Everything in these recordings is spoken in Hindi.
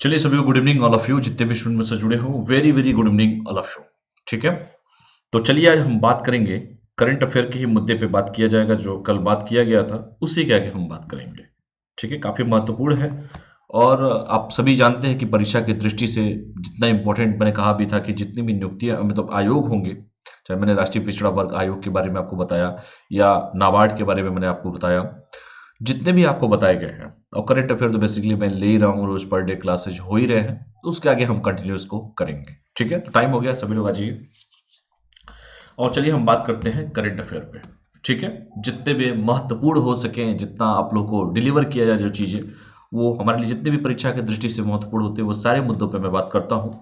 चलिए सभी को good evening all of you, जितने भी स्टूडेंट मुझसे जुड़े हो very very good evening all of you. ठीक है, तो चलिए आज हम बात करेंगे करंट अफेयर के ही मुद्दे पे बात किया जाएगा। जो कल बात किया गया था उसी के आगे हम बात करेंगे। ठीक है, काफी महत्वपूर्ण है। और आप सभी जानते हैं कि परीक्षा की दृष्टि से जितना इम्पोर्टेंट, मैंने कहा भी था कि जितनी भी नियुक्तियां मतलब आयोग होंगे, चाहे मैंने राष्ट्रीय पिछड़ा वर्ग आयोग के बारे में आपको बताया या नाबार्ड के बारे में मैंने आपको बताया, जितने भी आपको बताए गए हैं, और करंट अफेयर तो बेसिकली मैं ले ही रहा हूँ, रोज पर डे क्लासेज हो ही रहे हैं, तो उसके आगे हम कंटिन्यू इसको करेंगे। ठीक है, तो टाइम हो गया, सभी लोग आ जाइए और चलिए हम बात करते हैं करंट अफेयर पे। ठीक है, जितने भी महत्वपूर्ण हो सके, जितना आप लोग को डिलीवर किया जाए जो चीजें, वो हमारे लिए जितने भी परीक्षा की दृष्टि से महत्वपूर्ण होते हैं, वो सारे मुद्दों पे मैं बात करता हूँ।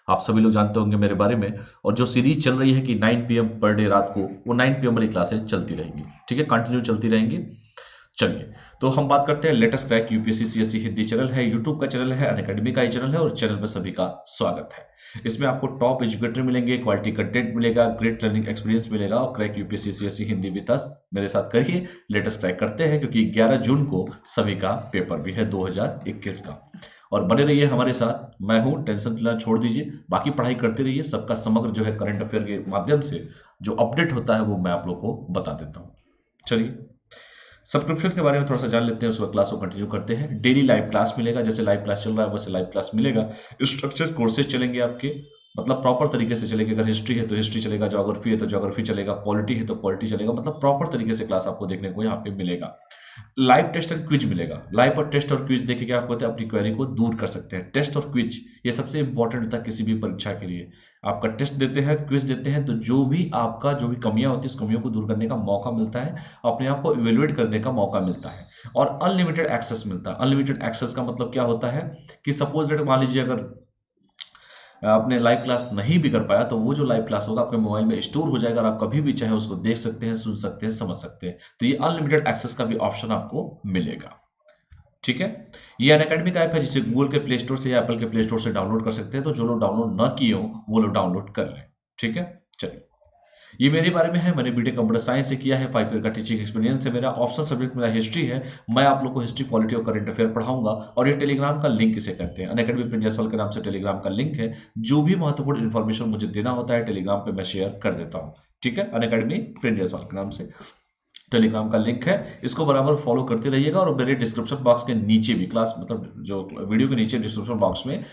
आप सभी लोग जानते होंगे मेरे बारे में। और जो सीरीज चल रही है कि 9 PM पर डे रात को, वो 9 PM वाली क्लासेज चलती रहेंगी। ठीक है, कंटिन्यू चलती रहेंगी। चलिए, तो हम बात करते हैं latest crack UPSC CSC Hindi channel है, यूट्यूब का चैनल है, अनअकैडमी का ही चैनल है, और चैनल में सभी का स्वागत है। इसमें आपको टॉप एजुकेटर मिलेंगे, क्वालिटी कंटेंट मिलेगा, ग्रेट लर्निंग एक्सपीरियंस मिलेगा। और crack UPSC CSC Hindi with us मेरे साथ करिए, लेटेस्ट क्रैक करते हैं, क्योंकि 11 जून को सभी का पेपर भी है 2021 का। और बने रहिए हमारे साथ, मैं हूं, टेंशन लेना छोड़ दीजिए, बाकी पढ़ाई करते रहिए। सबका समग्र जो है करंट अफेयर के माध्यम से जो अपडेट होता है वो मैं आप लोग को बता देता हूँ। चलिए, सब्सक्रिप्शन के बारे में थोड़ा सा जान लेते हैं, उसके बाद क्लास को कंटिन्यू करते हैं। डेली लाइव क्लास मिलेगा, जैसे लाइव क्लास चल रहा है वैसे लाइव क्लास मिलेगा। स्ट्रक्चर कोर्सेज चलेंगे आपके, मतलब प्रॉपर तरीके से चलेंगे। अगर हिस्ट्री है तो हिस्ट्री चलेगा, ज्योग्राफी है तो ज्योग्राफी चलेगा, पॉलिटी है तो पॉलिटी चलेगा, मतलब प्रॉपर तरीके से क्लास आपको देखने को यहाँ पे मिलेगा। लाइव टेस्ट और क्विज मिलेगा। लाइव और टेस्ट और क्विज देखे क्या आप होते हैं, अपनी क्वेरी को दूर कर सकते हैं। टेस्ट और क्विज ये सबसे इंपॉर्टेंट होता है किसी भी परीक्षा के लिए। आपका टेस्ट देते हैं, क्विज देते हैं, तो जो भी आपका जो भी कमियां होती है, उस कमियों को दूर करने का मौका मिलता है, अपने आप को इवेल्युएट करने का मौका मिलता है, और अनलिमिटेड एक्सेस मिलता है। अनलिमिटेड एक्सेस का मतलब क्या होता है कि सपोज दैट मान लीजिए अगर आपने लाइव क्लास नहीं भी कर पाया, तो वो जो लाइव क्लास होगा आपके मोबाइल में स्टोर हो जाएगा, और आप कभी भी चाहे उसको देख सकते हैं, सुन सकते हैं, समझ सकते हैं। तो ये अनलिमिटेड एक्सेस का भी ऑप्शन आपको मिलेगा। ठीक है, ये अनअकैडमी का ऐप है, जिसे गूगल के प्ले स्टोर से या एप्पल के प्ले स्टोर से डाउनलोड कर सकते हैं। तो जो लोग डाउनलोड ना किए हो वो लोग डाउनलोड कर लें। ठीक है, चलिए, ये मेरे बारे में है। मैंने बीटेक कंप्यूटर साइंस से किया है, 5 ईयर का टीचिंग एक्सपीरियंस है मेरा। ऑप्शनल सब्जेक्ट मेरा हिस्ट्री है। मैं आप लोग को हिस्ट्री, पॉलिटी और करंट अफेयर पढ़ाऊंगा। और ये टेलीग्राम का लिंक इसे करते हैं, अनअकैडमी प्रिंस जायसवाल के नाम से टेलीग्राम का लिंक है। जो भी महत्वपूर्ण इन्फॉर्मेशन मुझे देना होता है टेलीग्राम पे मैं शेयर कर देता हूँ। ठीक है, अनअकैडमी प्रिंस जायसवाल के नाम से टेलीग्राम का लिंक है, इसको बराबर फॉलो करते रहिएगा। और मेरे डिस्क्रिप्शन बॉक्स के नीचे भी, क्लास मतलब जो वीडियो के नीचे डिस्क्रिप्शन बॉक्स में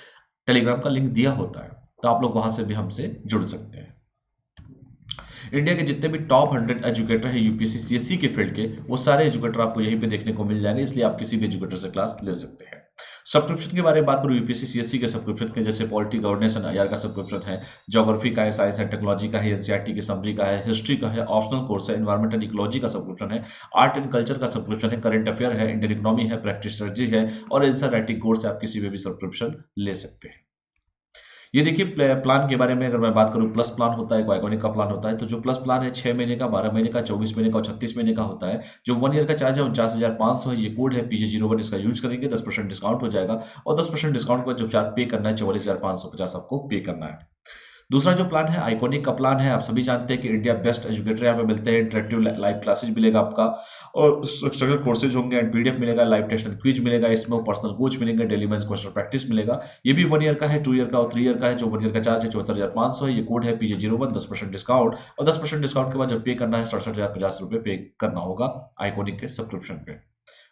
टेलीग्राम का लिंक दिया होता है, तो आप लोग वहां से भी हमसे जुड़ सकते हैं। इंडिया के जितने भी टॉप 100 एजुकेटर हैं यूपीएससी सीएससी के फील्ड के, वो सारे एजुकेटर आपको यहीं पे देखने को मिल जाएंगे, इसलिए आप किसी भी एजुकेटर से क्लास ले सकते हैं। सब्सक्रिप्शन के बारे में बात करूं, यूपीएससी सीएससी के सब्सक्रिप्शन के जैसे पॉलिटी, गवर्नेंस एंड आईआर का सब्सक्रिप्शन है, ज्योग्राफी का है, साइंस एंड टेक्नोलॉजी का है, एनसीईआरटी की समरी का है, हिस्ट्री का है, ऑप्शनल कोर्स है, एनवायरमेंट एंड इकोलॉजी का सब्सक्रिप्शन है, आर्ट एंड कल्चर का सब्सक्रिप्शन है, करंट अफेयर है, इंडियन इकोनॉमी है, प्रैक्टिस स्ट्रेटजी है, और आंसर राइटिंग कोर्स है। आप किसी में भी सब्सक्रिप्शन ले सकते हैं। ये देखिए, प्लान के बारे में अगर मैं बात करूं, प्लस प्लान होता है, आइकॉनिक का प्लान होता है। तो जो प्लस प्लान है 6 महीने का, 12 महीने का, 24 महीने का और 36 महीने का होता है। जो 1 ईयर का चार्ज है 49,500 है। ये कोड है PJ01, इसका यूज करेंगे 10% डिस्काउंट हो जाएगा। और 10% डिस्काउंट पर जो चार्ज पे करना है 44,550 आपको पे करना है। दूसरा जो प्लान है आइकॉनिक का प्लान है। आप सभी जानते हैं कि इंडिया बेस्ट एजुकेटर यहाँ पे मिलते हैं, इंटरेक्टिव लाइव क्लासेज मिलेगा आपका, और स्ट्रक्चर्ड कोर्सेज होंगे, एंड पीडीएफ मिलेगा, लाइव टेस्ट एंड क्विज मिलेगा, इसमें पर्सनल कोच मिलेंगे, डेली मेंस क्वेश्चन प्रैक्टिस मिलेगा। ये भी 1 ईयर का है, 2 ईयर का और 3 ईयर का है। जो 1 ईयर का चार्ज है 74,500 है। ये कोड है PJ01, 10% डिस्काउंट, और 10% डिस्काउंट के बाद जब पे करना है 67,050 रुपये पे करना होगा आइकॉनिक के सब्सक्रिप्शन पे।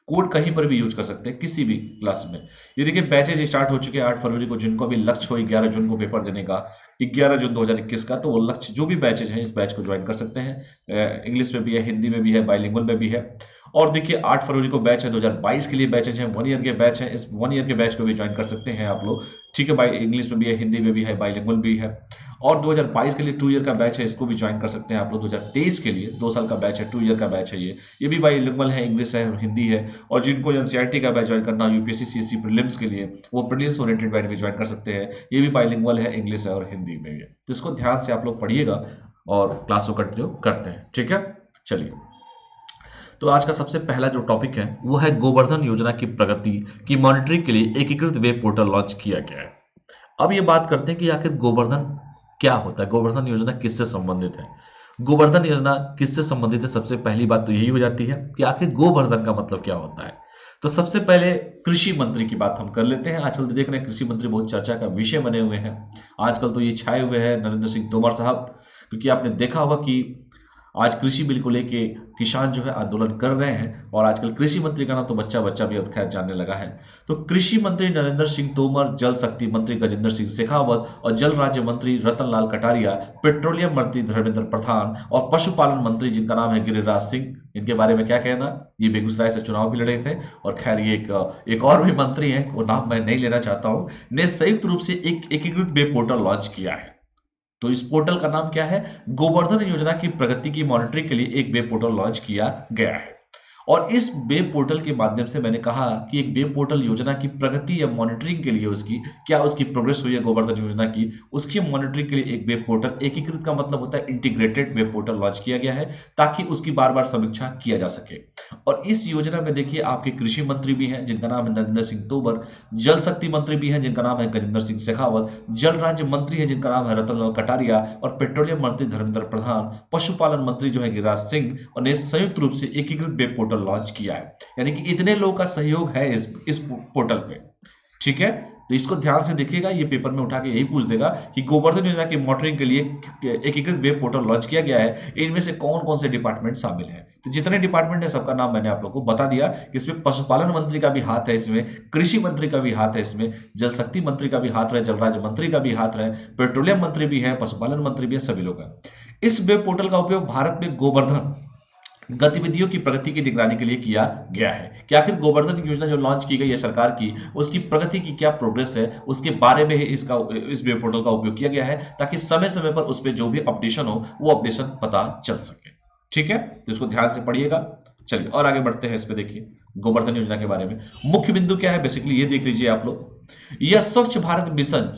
कोड कहीं पर भी यूज कर सकते हैं, किसी भी क्लास में। ये देखिए, बैचेज स्टार्ट हो चुके हैं 8 फरवरी को, जिनको भी लक्ष्य हो 11 जून को पेपर देने का, 11 जून 2021 का, तो वो लक्ष्य जो भी बैचेज हैं इस बैच को ज्वाइन कर सकते हैं। इंग्लिश में भी है, हिंदी में भी है, बाइलिंगुअल में भी है। और देखिए 8 फरवरी को बैच है, 2022 के लिए बैचेज हैं, 1 ईयर के बैच है। इस 1 ईयर के बैच को भी ज्वाइन कर सकते हैं आप लोग। ठीक है, बाई इंग्लिश में भी है, हिंदी में भी है, बाइलिंगुअल भी है। और 2022 के लिए 2 ईयर का बैच है, इसको भी ज्वाइन कर सकते हैं आप लोग। 2023 के लिए 2 साल का बैच है, 2 ईयर का बैच है। ये भी बाइलिंगुअल है, इंग्लिश है और हिंदी है। और जिनको एनसीईआरटी का बैच ज्वाइन करना, यूपीएससी सीएससी प्रीलिम्स के लिए, वो प्रीलिम्स ओरिएंटेड बैच भी ज्वाइन कर सकते हैं। ये भी बाइलिंगुअल है, इंग्लिश है और हिंदी में भी है। तो इसको ध्यान से आप लोग पढ़िएगा और क्लास को कंटिन्यू करते हैं। ठीक है, चलिए, तो आज का सबसे पहला जो टॉपिक है वो है गोवर्धन योजना की प्रगति की मॉनिटरिंग के लिए एकीकृत वेब पोर्टल लॉन्च किया गया है। अब ये बात करते हैं कि आखिर गोवर्धन क्या होता है, गोवर्धन योजना किससे संबंधित है। गोवर्धन योजना किससे संबंधित है, सबसे पहली बात तो यही हो जाती है कि आखिर गोवर्धन का मतलब क्या होता है। तो सबसे पहले कृषि मंत्री की बात हम कर लेते हैं। आजकल तो देख रहे हैं कृषि मंत्री बहुत चर्चा का विषय बने हुए हैं। आजकल तो ये छाए हुए हैं नरेंद्र सिंह तोमर साहब, क्योंकि आपने देखा होगा कि आज कृषि बिल को लेके किसान जो है आंदोलन कर रहे हैं, और आजकल कृषि मंत्री का नाम तो बच्चा बच्चा भी अब खैर जानने लगा है। तो कृषि मंत्री नरेंद्र सिंह तोमर, जल शक्ति मंत्री गजेंद्र सिंह शेखावत और जल राज्य मंत्री रतन लाल कटारिया, पेट्रोलियम मंत्री धर्मेंद्र प्रधान और पशुपालन मंत्री जिनका नाम है गिरिराज सिंह, इनके बारे में क्या कहना। ये बेगूसराय से चुनाव भी लड़े थे, और खैर ये एक और भी मंत्री हैं, वो नाम मैं नहीं लेना चाहता हूं, ने संयुक्त रूप से एक एकीकृत वेब पोर्टल लॉन्च किया है। तो इस पोर्टल का नाम क्या है? गोवर्धन योजना की प्रगति की मॉनिटरिंग के लिए एक वेब पोर्टल लॉन्च किया गया है। और इस वेब पोर्टल के माध्यम से मैंने कहा कि एक वेब पोर्टल योजना की प्रगति या मॉनिटरिंग के लिए उसकी क्या उसकी प्रोग्रेस हुई है गोवर्धन योजना की, उसकी मॉनिटरिंग के लिए एक वेब पोर्टल, एकीकृत का मतलब होता है इंटीग्रेटेड वेब पोर्टल लॉन्च किया गया है, ताकि उसकी बार बार समीक्षा किया जा सके। और इस योजना में देखिए आपके कृषि मंत्री भी हैं जिनका नाम है नरेंद्र सिंह तोमर, जल शक्ति मंत्री भी हैं जिनका नाम है गजेंद्र सिंह शेखावत, जल राज्य मंत्री है जिनका नाम है रतन लाल कटारिया, और पेट्रोलियम मंत्री धर्मेंद्र प्रधान, पशुपालन मंत्री जो है गिरिराज सिंह, और ने संयुक्त रूप से एकीकृत वेब पोर्टल लॉन्च किया है। यानी कि इतने लोगों का सहयोग है इस पोर्टल पे, ठीक है। तो इसको ध्यान से देखिएगा, ये पेपर में उठा के यही पूछ देगा कि गोवर्धन योजना की मॉनिटरिंग के लिए एकीकृत वेब पोर्टल लॉन्च किया गया है, इनमें से कौन कौन से डिपार्टमेंट शामिल हैं। तो जितने डिपार्टमेंट है सबका नाम मैंने आप लोगों को बता दिया कि इसमें पशुपालन मंत्री का भी हाथ है, इसमें कृषि मंत्री का भी हाथ है, इसमें जल शक्ति मंत्री का भी हाथ है, जल राज्य मंत्री का भी हाथ है, पेट्रोलियम मंत्री भी है, पशुपालन मंत्री भी है, सभी लोग हैं। इस वेब पोर्टल का उपयोग भारत में गोवर्धन गतिविधियों की प्रगति की निगरानी के लिए किया गया है कि आखिर गोवर्धन योजना जो लॉन्च की गई है सरकार की, उसकी प्रगति की क्या प्रोग्रेस है, उसके बारे में इस वेब पोर्टल का उपयोग किया गया है, ताकि समय समय पर उस पर जो भी अपडेशन हो वो अपडेशन पता चल सके। ठीक है, तो इसको ध्यान से पढ़िएगा। चलिए और आगे बढ़ते हैं। इस पे देखिए गोवर्धन योजना के बारे में मुख्य बिंदु क्या है, बेसिकली ये देख लीजिए आप लोग। यह स्वच्छ भारत मिशन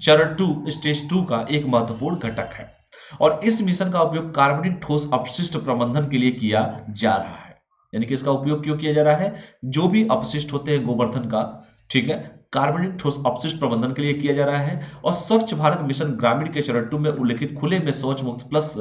चरण 2 स्टेज 2 का एक महत्वपूर्ण घटक है, और इस मिशन का उपयोग कार्बनिक ठोस अपशिष्ट प्रबंधन के लिए किया जा रहा है। यानी कि इसका उपयोग क्यों किया जा रहा है? जो भी अपशिष्ट होते हैं गोवर्धन का, ठीक है, कार्बनिक ठोस अपशिष्ट प्रबंधन के लिए किया जा रहा है। और स्वच्छ भारत मिशन ग्रामीण के चरण 2 में उल्लेखित खुले में शौच मुक्त प्लस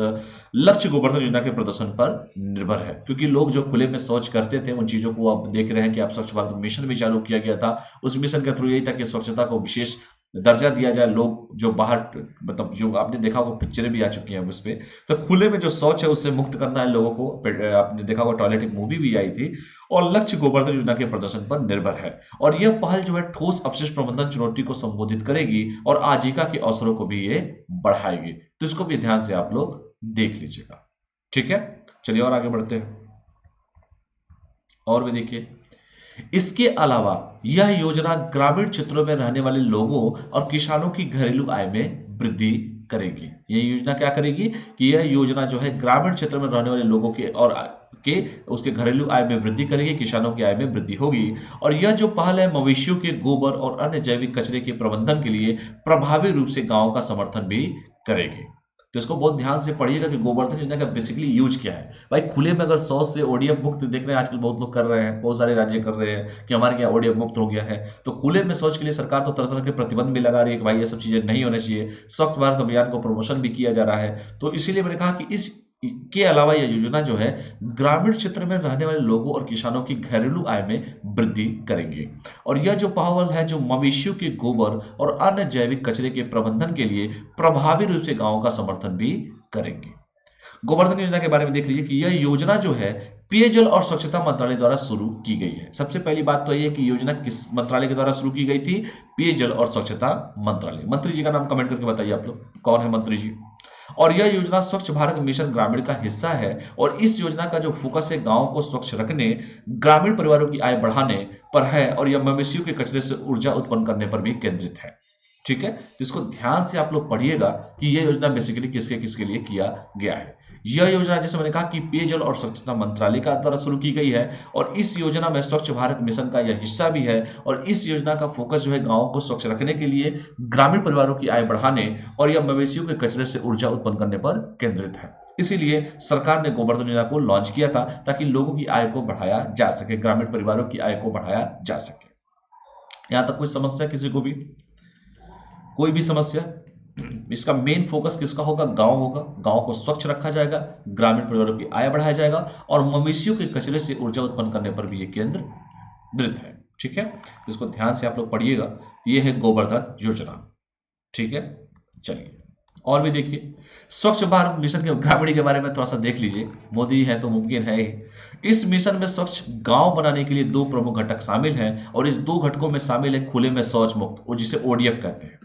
लक्ष्य गोवर्धन योजना के प्रदर्शन पर निर्भर है, क्योंकि लोग जो खुले में शौच करते थे उन चीजों को आप देख रहे हैं कि आप स्वच्छ भारत मिशन भी चालू किया गया था। उस मिशन के थ्रू यही था कि स्वच्छता को विशेष दर्जा दिया जाए। लोग जो बाहर, मतलब जो आपने देखा होगा पिक्चरें भी आ चुकी हैं उस पे, तो खुले में जो शौच है उससे मुक्त करना है लोगों को। आपने देखा होगा टॉयलेट एक मूवी भी आई थी, और लक्ष्य गोवर्धन योजना के प्रदर्शन पर निर्भर है। और यह पहल जो है ठोस अपशिष्ट प्रबंधन चुनौती को संबोधित करेगी और आजीविका के अवसरों को भी ये बढ़ाएगी। तो इसको भी ध्यान से आप लोग देख लीजिएगा। ठीक है, चलिए और आगे बढ़ते हैं। और भी देखिए, इसके अलावा यह योजना ग्रामीण क्षेत्रों में रहने वाले लोगों और किसानों की घरेलू आय में वृद्धि करेगी। यह योजना क्या करेगी कि यह योजना जो है ग्रामीण क्षेत्र में रहने वाले लोगों के और उसके घरेलू आय में वृद्धि करेगी, किसानों की आय में वृद्धि होगी। और यह जो पहल है मवेशियों के गोबर और अन्य जैविक कचरे के प्रबंधन के लिए प्रभावी रूप से गांवों का समर्थन भी करेगी। तो इसको बहुत ध्यान से पढ़िएगा कि गोवर्धन योजना का बेसिकली यूज क्या है। भाई खुले में अगर शौच से ओडीएफ मुक्त देख रहे हैं, आजकल बहुत लोग कर रहे हैं, बहुत सारे राज्य कर रहे हैं कि हमारे यहाँ ओडीएफ मुक्त हो गया है। तो खुले में शौच के लिए सरकार तो तरह तरह के प्रतिबंध भी लगा रही है कि भाई ये सब चीजें नहीं होनी चाहिए। स्वच्छ भारत अभियान को प्रमोशन भी किया जा रहा है। तो इसीलिए मैंने कहा कि इस के अलावा यह योजना जो है ग्रामीण क्षेत्र में रहने वाले लोगों और किसानों की घरेलू आय में वृद्धि करेंगे। और यह जो पहल है जो मवेशियों के गोबर और अन्य जैविक कचरे के प्रबंधन के लिए प्रभावी रूप से गांवों का समर्थन भी करेंगे। गोवर्धन योजना के बारे में देख लीजिए कि यह योजना जो है पेयजल और स्वच्छता मंत्रालय द्वारा शुरू की गई है। सबसे पहली बात तो यह कि योजना किस मंत्रालय के द्वारा शुरू की गई थी? पेयजल और स्वच्छता मंत्रालय। मंत्री जी का नाम कमेंट करके बताइए आप लोग, कौन है मंत्री जी। और यह योजना स्वच्छ भारत मिशन ग्रामीण का हिस्सा है, और इस योजना का जो फोकस है गांव को स्वच्छ रखने, ग्रामीण परिवारों की आय बढ़ाने पर है, और यह मवेशियों के कचरे से ऊर्जा उत्पन्न करने पर भी केंद्रित है। ठीक है, तो इसको ध्यान से आप लोग पढ़िएगा कि यह योजना बेसिकली किसके किसके लिए किया गया है। यह योजना जैसे मैंने कहा कि पेयजल और स्वच्छता मंत्रालय का द्वारा शुरू की गई है, और इस योजना में स्वच्छ भारत मिशन का यह हिस्सा भी है। और इस योजना का फोकस जो है गांवों को स्वच्छ रखने के लिए, ग्रामीण परिवारों की आय बढ़ाने और यह मवेशियों के कचरे से ऊर्जा उत्पन्न करने पर केंद्रित है। इसीलिए सरकार ने गोवर्धन योजना को लॉन्च किया था, ताकि लोगों की आय को बढ़ाया जा सके, ग्रामीण परिवारों की आय को बढ़ाया जा सके। यहां तक कोई समस्या किसी को भी? कोई भी समस्या? इसका मेन फोकस किसका होगा? गांव होगा। गांव को स्वच्छ रखा जाएगा, ग्रामीण परिवारों की आय बढ़ाया जाएगा, और मवेशियों के कचरे से ऊर्जा उत्पन्न करने पर भी ये केंद्र संदर्भित है। ठीक है, तो इसको ध्यान से आप लोग पढ़िएगा। ये है गोवर्धन योजना। ठीक है, चलिए और भी देखिए, स्वच्छ भारत मिशन के ग्रामीण के बारे में थोड़ा सा देख लीजिए। मोदी है तो मुमकिन है ही। इस मिशन में स्वच्छ गांव बनाने के लिए दो प्रमुख घटक शामिल हैं और इस दो घटकों में शामिल है खुले में शौच मुक्त, और जिसे ओडीएफ कहते हैं,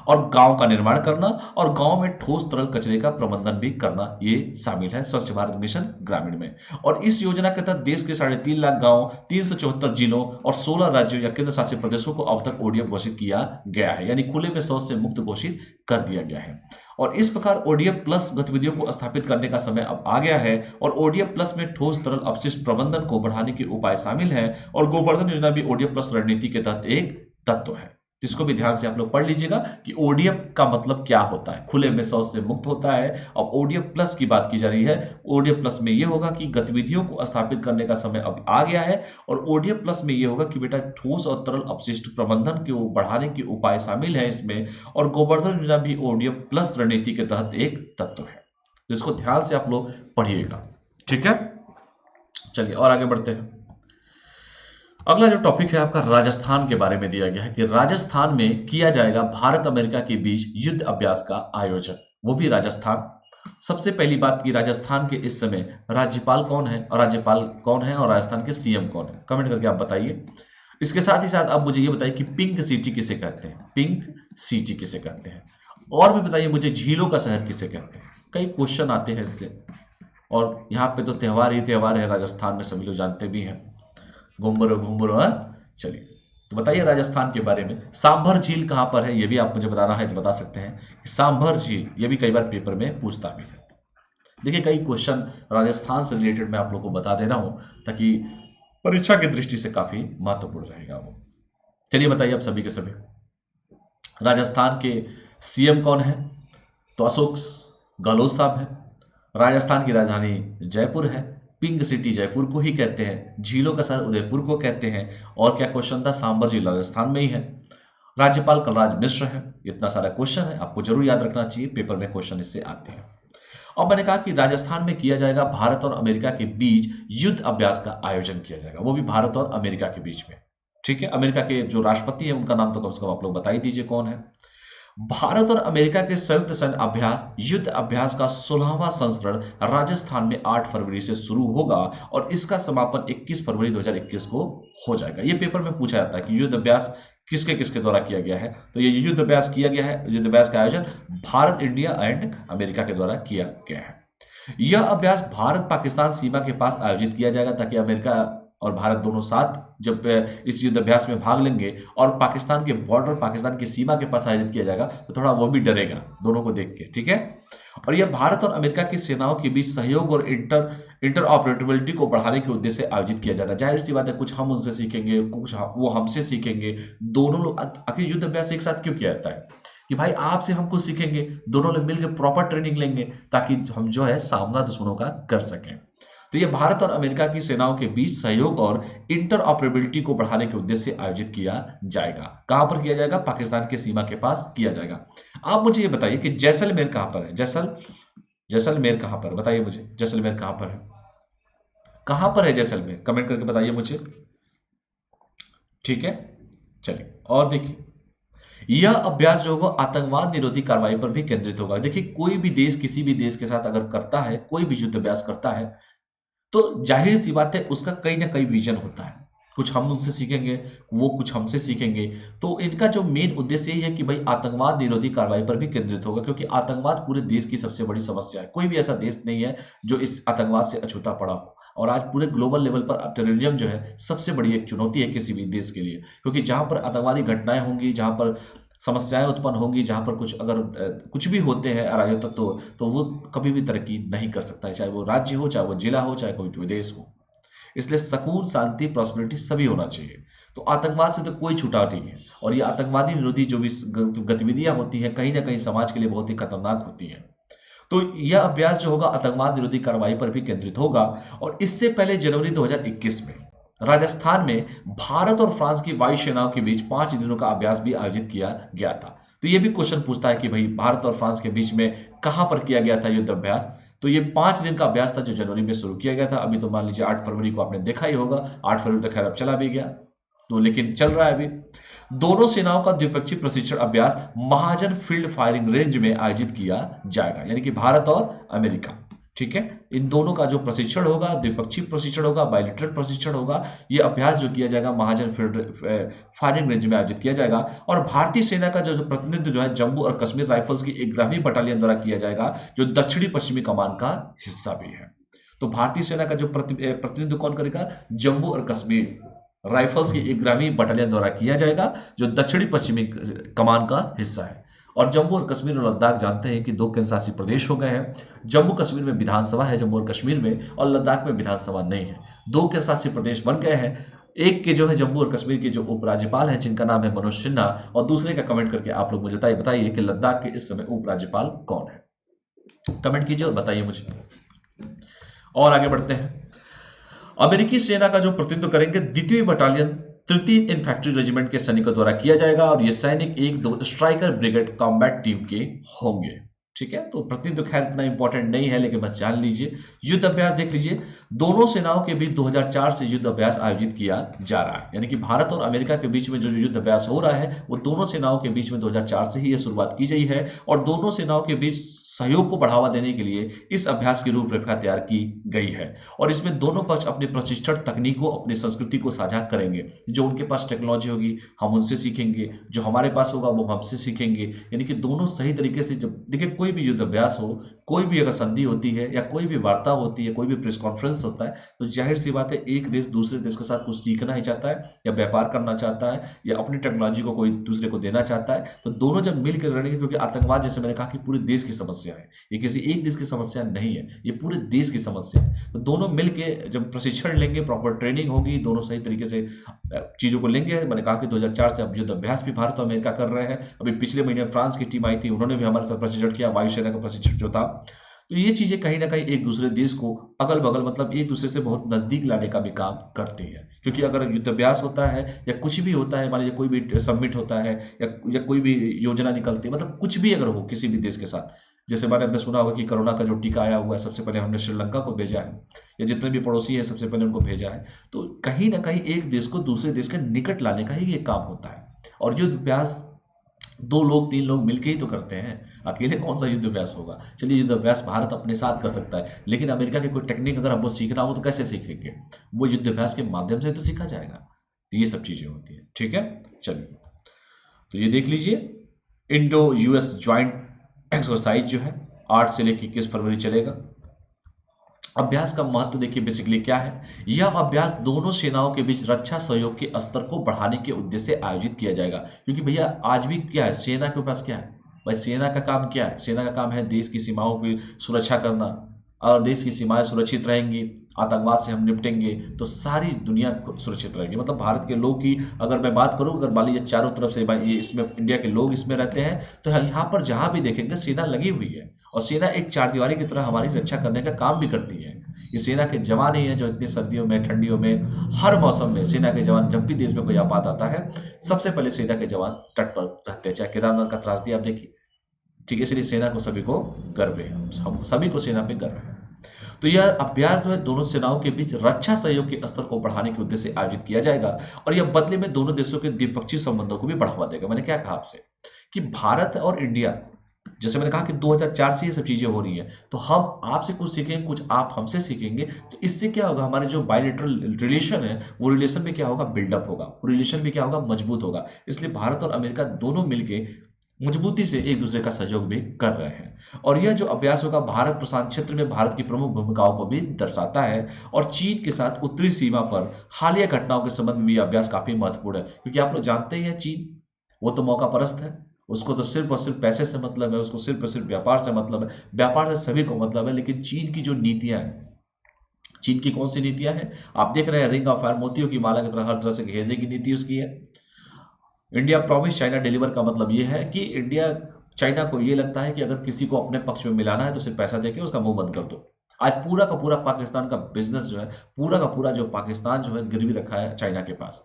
और गांव का निर्माण करना और गांव में ठोस तरल कचरे का प्रबंधन भी करना, ये शामिल है स्वच्छ भारत मिशन ग्रामीण में। और इस योजना के तहत देश के 3.5 लाख गांव, 374 जिलों और 16 राज्यों या केंद्र शासित प्रदेशों को अब तक ओडीएफ घोषित किया गया है, यानी खुले में शौच से मुक्त घोषित कर दिया गया है। और इस प्रकार ओडीएफ प्लस गतिविधियों को स्थापित करने का समय अब आ गया है और ओडीएफ प्लस में ठोस तरल अपशिष्ट प्रबंधन को बढ़ाने के उपाय शामिल है और गोवर्धन योजना भी ओडीएफ प्लस रणनीति के तहत एक तत्व है। इसको भी ध्यान से आप लोग पढ़ लीजिएगा कि ओडीएफ का मतलब क्या होता है। खुले में शौच से मुक्त होता है। अब ओडीएफ प्लस की बात की जा रही है। ओडीएफ प्लस में यह होगा कि गतिविधियों को स्थापित करने का समय अब आ गया है और ओडीएफ प्लस में यह होगा कि बेटा ठोस और तरल अपशिष्ट प्रबंधन को बढ़ाने के उपाय शामिल है इसमें, और गोवर्धन योजना भी ओडीएफ प्लस रणनीति के तहत एक तत्व है। तो इसको ध्यान से आप लोग पढ़िएगा। ठीक है, चलिए और आगे बढ़ते हैं। अगला जो टॉपिक है आपका राजस्थान के बारे में दिया गया है कि राजस्थान में किया जाएगा भारत अमेरिका के बीच युद्ध अभ्यास का आयोजन, वो भी राजस्थान। सबसे पहली बात की राजस्थान के इस समय राज्यपाल कौन है और राजस्थान के सीएम कौन है, कमेंट करके आप बताइए। इसके साथ ही साथ आप मुझे ये बताइए कि पिंक सिटी किसे कहते हैं, पिंक सिटी किसे कहते हैं, और भी बताइए मुझे झीलों का शहर किसे कहते हैं। कई क्वेश्चन आते हैं इससे, और यहाँ पे तो त्यौहार ही त्यौहार है राजस्थान में, सभी लोग जानते भी हैं, घुमरो घुमरो। चलिए तो बताइए राजस्थान के बारे में। सांभर झील कहां पर है, ये भी आप मुझे बताना है तो बता सकते हैं कि सांभर झील, ये भी कई बार पेपर में पूछता भी है। देखिए कई क्वेश्चन राजस्थान से रिलेटेड मैं आप लोगों को बता दे रहा हूं ताकि परीक्षा की दृष्टि से काफी महत्वपूर्ण रहेगा वो। चलिए बताइए आप सभी के सभी, राजस्थान के सीएम कौन है, तो अशोक गहलोत साहब है। राजस्थान की राजधानी जयपुर है। पिंक सिटी जयपुर को ही कहते हैं, झीलों का शहर उदयपुर को कहते हैं। और क्या क्वेश्चन था, सांबर झील राजस्थान में ही है। राज्यपाल कलराज मिश्र है। इतना सारा क्वेश्चन है, आपको जरूर याद रखना चाहिए, पेपर में क्वेश्चन इससे आते हैं। और मैंने कहा कि राजस्थान में किया जाएगा भारत और अमेरिका के बीच युद्ध अभ्यास का आयोजन किया जाएगा, वो भी भारत और अमेरिका के बीच में। ठीक है, अमेरिका के जो राष्ट्रपति है उनका नाम तो कम से कम आप लोग बता ही दीजिए कौन है। भारत और अमेरिका के संयुक्त सैन्य अभ्यास युद्ध अभ्यास का 16वां संस्करण राजस्थान में 8 फरवरी से शुरू होगा और इसका समापन 21 फरवरी 2021 को हो जाएगा। ये पेपर में पूछा जाता है कि युद्ध अभ्यास किसके किसके द्वारा किया गया है, तो ये युद्ध अभ्यास किया गया है। युद्ध अभ्यास का आयोजन भारत, इंडिया एंड अमेरिका के द्वारा किया गया है। यह अभ्यास भारत पाकिस्तान सीमा के पास आयोजित किया जाएगा ताकि अमेरिका और भारत दोनों साथ जब इस युद्ध अभ्यास में भाग लेंगे और पाकिस्तान के बॉर्डर, पाकिस्तान की सीमा के पास आयोजित किया जाएगा तो थोड़ा वो भी डरेगा दोनों को देख के। ठीक है, और यह भारत और अमेरिका की सेनाओं के बीच सहयोग और इंटरऑपरेबिलिटी को बढ़ाने के उद्देश्य से आयोजित किया जाएगा। जाहिर सी बात है, कुछ हम उनसे सीखेंगे, कुछ वो हमसे सीखेंगे। दोनों लोग, आखिर युद्ध अभ्यास एक साथ क्यों किया जाता है कि भाई आपसे हम कुछ सीखेंगे, दोनों लोग मिलकर प्रॉपर ट्रेनिंग लेंगे ताकि हम जो है सामना दुश्मनों का कर सकें। तो ये भारत और अमेरिका की सेनाओं के बीच सहयोग और इंटरऑपरेबिलिटी को बढ़ाने के उद्देश्य से आयोजित किया जाएगा। कहां पर किया जाएगा, पाकिस्तान की सीमा के पास किया जाएगा। आप मुझे ये बताइए कि जैसलमेर कहां पर है, जैसलमेर कहां पर, बताइए मुझे जैसलमेर कहां पर है, कहां पर है जैसलमेर, कमेंट करके बताइए मुझे। ठीक है, चलिए और देखिए, यह अभ्यास जो होगा आतंकवाद निरोधी कार्रवाई पर भी केंद्रित होगा। देखिए कोई भी देश किसी भी देश के साथ अगर करता है, कोई भी युद्ध अभ्यास करता है, तो जाहिर सी बात है उसका कहीं ना कहीं विजन होता है। कुछ हम उनसे सीखेंगे, वो कुछ हमसे सीखेंगे। तो इनका जो मेन उद्देश्य यही है कि भाई आतंकवाद निरोधी कार्रवाई पर भी केंद्रित होगा, क्योंकि आतंकवाद पूरे देश की सबसे बड़ी समस्या है। कोई भी ऐसा देश नहीं है जो इस आतंकवाद से अछूता पड़ा हो। और आज पूरे ग्लोबल लेवल पर टेररिज्म जो है सबसे बड़ी एक चुनौती है किसी भी देश के लिए, क्योंकि जहां पर आतंकवादी घटनाएं होंगी, जहां पर समस्याएं उत्पन्न होंगी, जहां पर कुछ अगर कुछ भी होते हैं अराजक तत्व, तो वो कभी भी तरक्की नहीं कर सकता है, चाहे वो राज्य हो, चाहे वो जिला हो, चाहे कोई विदेश हो। इसलिए सुकून, शांति, प्रॉस्पेरिटी सभी होना चाहिए। तो आतंकवाद से तो कोई छूटा नहीं है। और ये आतंकवादी निरोधी जो भी गतिविधियां होती हैं कहीं ना कहीं समाज के लिए बहुत ही खतरनाक होती हैं। तो यह अभ्यास जो होगा आतंकवाद निरोधी कार्रवाई पर भी केंद्रित होगा। और इससे पहले जनवरी 2021 में राजस्थान में भारत और फ्रांस की वायु सेनाओं के बीच 5 दिनों का अभ्यास भी आयोजित किया गया था। तो यह भी क्वेश्चन पूछता है कि भाई भारत और फ्रांस के बीच में कहां पर किया गया था युद्ध अभ्यास, तो ये 5 दिन का अभ्यास था जो जनवरी में शुरू किया गया था। अभी तो मान लीजिए 8 फरवरी को आपने देखा ही होगा, 8 फरवरी तक खैर अब चला भी गया, तो लेकिन चल रहा है अभी। दोनों सेनाओं का द्विपक्षीय प्रशिक्षण अभ्यास महाजन फील्ड फायरिंग रेंज में आयोजित किया जाएगा, यानी कि भारत और अमेरिका, ठीक है। इन दोनों का जो प्रशिक्षण होगा, द्विपक्षीय प्रशिक्षण होगा, बायलैटरल प्रशिक्षण होगा, ये अभ्यास जो किया जाएगा महाजन फील्ड फायरिंग रेंज में आयोजित किया जाएगा। और भारतीय सेना का जो प्रतिनिधित्व जो है जम्मू और कश्मीर राइफल्स की 11वीं बटालियन द्वारा किया जाएगा, जो दक्षिणी पश्चिमी कमान का हिस्सा भी है। तो भारतीय सेना का जो प्रतिनिधित्व कौन करेगा, जम्मू और कश्मीर राइफल्स की 11वीं बटालियन द्वारा किया जाएगा, जो दक्षिणी पश्चिमी कमान का हिस्सा है। और जम्मू और कश्मीर और लद्दाख जानते हैं कि 2 केंद्र शासित प्रदेश हो गए हैं। जम्मू कश्मीर में विधानसभा है जम्मू और कश्मीर में, और लद्दाख में विधानसभा नहीं है। 2 केंद्र शासित प्रदेश बन गए हैं। एक के जो है जम्मू और कश्मीर के जो उपराज्यपाल हैं जिनका नाम है मनोज सिन्हा, और दूसरे का कमेंट करके आप लोग मुझे बताइए कि लद्दाख के इस समय उपराज्यपाल कौन है। कमेंट कीजिए और बताइए मुझे। और आगे बढ़ते हैं। अमेरिकी सेना का जो प्रतिनिधित्व करेंगे 2वीं बटालियन 3वीं इन्फैंट्री रेजिमेंट के सैनिकों द्वारा किया जाएगा, और ये सैनिक 1-2 स्ट्राइकर ब्रिगेड कॉम्बैट टीम के होंगे, ठीक है। तो प्रतिनिधित्व खैर इतना इंपॉर्टेंट नहीं है, लेकिन बस जान लीजिए। युद्ध अभ्यास देख लीजिए, दोनों सेनाओं के बीच 2004 से युद्ध अभ्यास आयोजित किया जा रहा है, यानी कि भारत और अमेरिका के बीच में जो युद्ध अभ्यास हो रहा है वो दोनों सेनाओं के बीच में 2004 से ही यह शुरुआत की गई है। और दोनों सेनाओं के बीच सहयोग को बढ़ावा देने के लिए इस अभ्यास की रूपरेखा तैयार की गई है। और इसमें दोनों पक्ष अपने प्रशिक्षण तकनीकों, अपनी संस्कृति को साझा करेंगे। जो उनके पास टेक्नोलॉजी होगी हम उनसे सीखेंगे, जो हमारे पास होगा वो हमसे सीखेंगे, यानी कि दोनों सही तरीके से। जब देखिए कोई भी युद्ध अभ्यास हो, कोई भी अगर संधि होती है या कोई भी वार्ता होती है, कोई भी प्रेस कॉन्फ्रेंस होता है, तो जाहिर सी बात है एक देश दूसरे देश के साथ कुछ सीखना ही चाहता है, या व्यापार करना चाहता है, या अपनी टेक्नोलॉजी को कोई दूसरे को देना चाहता है। तो दोनों जब मिलकर लड़ेंगे, क्योंकि आतंकवाद जैसे मैंने कहा कि पूरे देश की समस्या है, ये किसी एक देश की समस्या नहीं है, ये पूरे देश की समस्या है। तो दोनों मिलकर जब प्रशिक्षण लेंगे, प्रॉपर ट्रेनिंग होगी, दोनों सही तरीके से चीजों को लेंगे। मैंने कहा कि 2004 से अब युद्ध अभ्यास भी भारत और अमेरिका कर रहे हैं। अभी पिछले महीने फ्रांस की टीम आई थी, उन्होंने भी हमारे साथ प्रशिक्षण किया, वायुसेना का प्रशिक्षण जो था। तो ये चीजें कहीं ना कहीं एक दूसरे देश को अगल बगल, मतलब एक दूसरे से बहुत नजदीक लाने का भी काम करती है। क्योंकि अगर युद्ध अभ्यास होता है या कुछ भी होता है, मान लीजिए कोई भी समिट होता है या कोई भी योजना निकलती है, मतलब कुछ भी अगर हो किसी भी देश के साथ, जैसे मैंने आपने सुना होगा कि कोरोना का जो टीका आया हुआ है, सबसे पहले हमने श्रीलंका को भेजा है, या जितने भी पड़ोसी हैं सबसे पहले उनको भेजा है। तो कहीं ना कहीं एक देश को दूसरे देश के निकट लाने का ही ये काम होता है। और युद्ध अभ्यास 2 लोग 3 लोग मिलकर ही तो करते हैं, अकेले कौन सा युद्ध अभ्यास होगा। चलिए युद्ध अभ्यास भारत अपने साथ कर सकता है, लेकिन अमेरिका की कोई टेक्निक अगर हमको सीखना हो तो कैसे सीखेंगे, वो युद्ध अभ्यास के माध्यम से तो सीखा जाएगा। तो ये सब चीजें होती है, ठीक है। चलिए तो ये देख लीजिए, इंडो यूएस ज्वाइंट एक्सरसाइज जो है 8 से लेकर 21 फरवरी चलेगा। अभ्यास का महत्व देखिए बेसिकली क्या है। यह अभ्यास दोनों सेनाओं के बीच रक्षा सहयोग के स्तर को बढ़ाने के उद्देश्य से आयोजित किया जाएगा। क्योंकि भैया आज भी क्या है, सेना के पास क्या है भाई, सेना का काम क्या है, सेना का काम है देश की सीमाओं की सुरक्षा करना। और देश की सीमाएं सुरक्षित रहेंगी, आतंकवाद से हम निपटेंगे, तो सारी दुनिया सुरक्षित रहेगी। मतलब भारत के लोग की अगर मैं बात करूं, अगर मान लीजिए चारों तरफ से ये इसमें इंडिया के लोग इसमें रहते हैं, तो यहाँ पर जहां भी देखेंगे सेना लगी हुई है। और सेना एक चारदीवारी की तरह हमारी रक्षा करने का काम भी करती है। ये सेना के जवान ही है जो इतनी सर्दियों में, ठंडियों में, हर मौसम में सेना के जवान, जब भी देश में कोई आपात आता है, सबसे पहले सेना के जवान तट पर रहते हैं। चाहे केदारनाथ का त्रासदी आप देखिए, ठीक है। इसलिए सेना को सभी को गर्व है, हम सभी को सेना पे गर्व है। तो यह अभ्यास जो है दोनों सेनाओं के बीच रक्षा सहयोग के स्तर को बढ़ाने के उद्देश्य से आयोजित किया जाएगा, और यह बदले में दोनों देशों के द्विपक्षीय संबंधों को भी बढ़ावा देगा। मैंने क्या कहा आपसे कि भारत और इंडिया, जैसे मैंने कहा कि 2004 से ये सब चीजें हो रही है, तो हम आपसे कुछ सीखेंगे, कुछ आप हमसे सीखेंगे। तो इससे क्या होगा, हमारे जो बायलैटरल रिलेशन है वो रिलेशन में क्या होगा, बिल्डअप होगा, रिलेशन भी क्या होगा, मजबूत होगा। इसलिए भारत और अमेरिका दोनों मिलके मजबूती से एक दूसरे का सहयोग भी कर रहे हैं। और यह जो अभ्यास होगा भारत प्रशांत क्षेत्र में भारत की प्रमुख भूमिकाओं को भी दर्शाता है। और चीन के साथ उत्तरी सीमा पर हालिया घटनाओं के संबंध में यह अभ्यास काफी महत्वपूर्ण है। क्योंकि आप लोग जानते ही हैं चीन, वो तो मौका परस्त है, उसको तो सिर्फ और सिर्फ पैसे से मतलब है, उसको सिर्फ और सिर्फ व्यापार से मतलब है, व्यापार से सभी को मतलब है। लेकिन चीन की जो नीतियां हैं, चीन की कौन सी नीतियां हैं आप देख रहे हैं, रिंग ऑफ फायर, मोतियों की माला की तरह हर तरह से घेरने की नीति उसकी है। इंडिया प्रॉमिस चाइना डिलीवर का मतलब यह है कि इंडिया चाइना को यह लगता है कि अगर किसी को अपने पक्ष में मिलाना है तो सिर्फ पैसा देके उसका मुंह बंद कर दो। आज पूरा का पूरा पाकिस्तान का बिजनेस जो है, पूरा का पूरा जो पाकिस्तान जो है गिरवी रखा है चाइना के पास।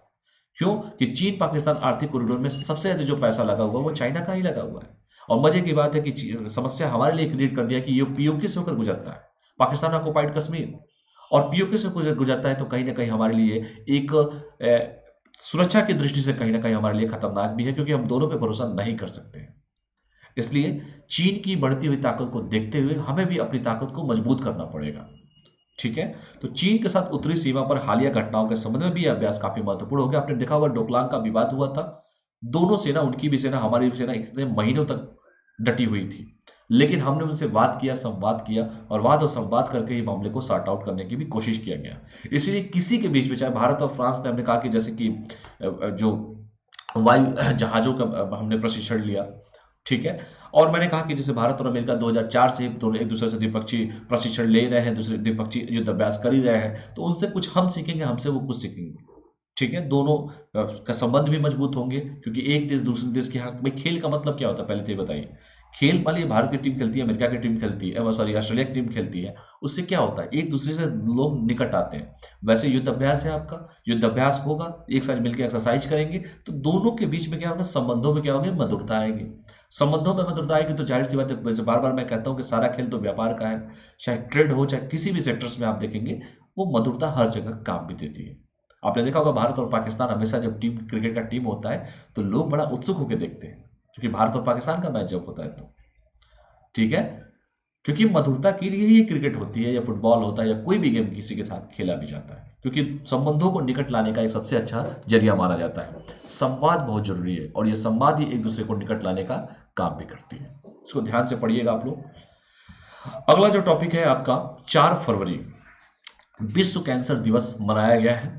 क्यों कि चीन पाकिस्तान आर्थिक कॉरिडोर में सबसे ज्यादा जो पैसा लगा हुआ है वो चाइना का ही लगा हुआ है। और मजे की बात है कि समस्या हमारे लिए क्रिएट कर दिया कि ये पीओके से होकर गुजरता है, पाकिस्तान ऑक्युपाइड कश्मीर, और पीओके से गुजरता है, तो कहीं ना कहीं हमारे लिए एक सुरक्षा की दृष्टि से कहीं ना कहीं हमारे लिए खतरनाक भी है, क्योंकि हम दोनों पे भरोसा नहीं कर सकते। इसलिए चीन की बढ़ती हुई ताकत को देखते हुए हमें भी अपनी ताकत को मजबूत करना पड़ेगा। ठीक है, तो चीन के साथ उत्तरी सीमा पर हालिया घटनाओं के संबंध में भी यह अभ्यास काफी महत्वपूर्ण हो गया। आपने देखा होगा डोकलाम का विवाद हुआ था, दोनों सेना, उनकी भी सेना हमारी भी सेना इतने महीनों तक डटी हुई थी, लेकिन हमने उनसे बात किया, संवाद किया, और वाद और संवाद करके ही मामले को सॉर्ट आउट करने की भी कोशिश किया गया। इसलिए किसी के बीच में, चाहे भारत और फ्रांस ने, हमने कहा कि जैसे कि जो वायु जहाजों का हमने प्रशिक्षण लिया, ठीक है, और मैंने कहा कि जैसे भारत और अमेरिका 2004 से दोनों एक दूसरे से द्विपक्षीय प्रशिक्षण ले रहे हैं, दूसरे द्विपक्षीय युद्ध अभ्यास कर ही रहे हैं, तो उनसे कुछ हम सीखेंगे, हमसे वो कुछ सीखेंगे। ठीक है, दोनों का संबंध भी मजबूत होंगे, क्योंकि एक देश दूसरे देश के हक में, खेल का मतलब क्या होता है पहले तो ये बताइए। खेल मान लीजिए भारत की टीम खेलती है, अमेरिका की टीम खेलती है, सॉरी ऑस्ट्रेलिया की टीम खेलती है, उससे क्या होता है, एक दूसरे से लोग निकट आते हैं। वैसे युद्ध अभ्यास है आपका, युद्ध अभ्यास होगा, एक साथ मिलकर एक्सरसाइज करेंगे, तो दोनों के बीच में क्या होगा, संबंधों में क्या होगी, मधुरता आएगी। संबंधों में मधुरता आएगी तो जाहिर सी बात है, बार बार मैं कहता हूं कि सारा खेल तो व्यापार का है, चाहे ट्रेड हो, चाहे किसी भी सेक्टर्स में आप देखेंगे, वो मधुरता हर जगह काम भी देती है। आपने देखा होगा भारत और पाकिस्तान हमेशा जब टीम क्रिकेट का टीम होता है तो लोग बड़ा उत्सुक होकर देखते हैं, क्योंकि भारत और पाकिस्तान का मैच जब होता है तो, ठीक है, क्योंकि मधुरता के लिए ही क्रिकेट होती है, या फुटबॉल होता है, या कोई भी गेम किसी के साथ खेला भी जाता है, क्योंकि संबंधों को निकट लाने का एक सबसे अच्छा जरिया माना जाता है। संवाद बहुत जरूरी है, और ये संवाद ही एक दूसरे को निकट लाने का काम भी करती है। इसको ध्यान से पढ़िएगा आप लोग। अगला जो टॉपिक है आपका, 4 फरवरी विश्व कैंसर दिवस मनाया गया है।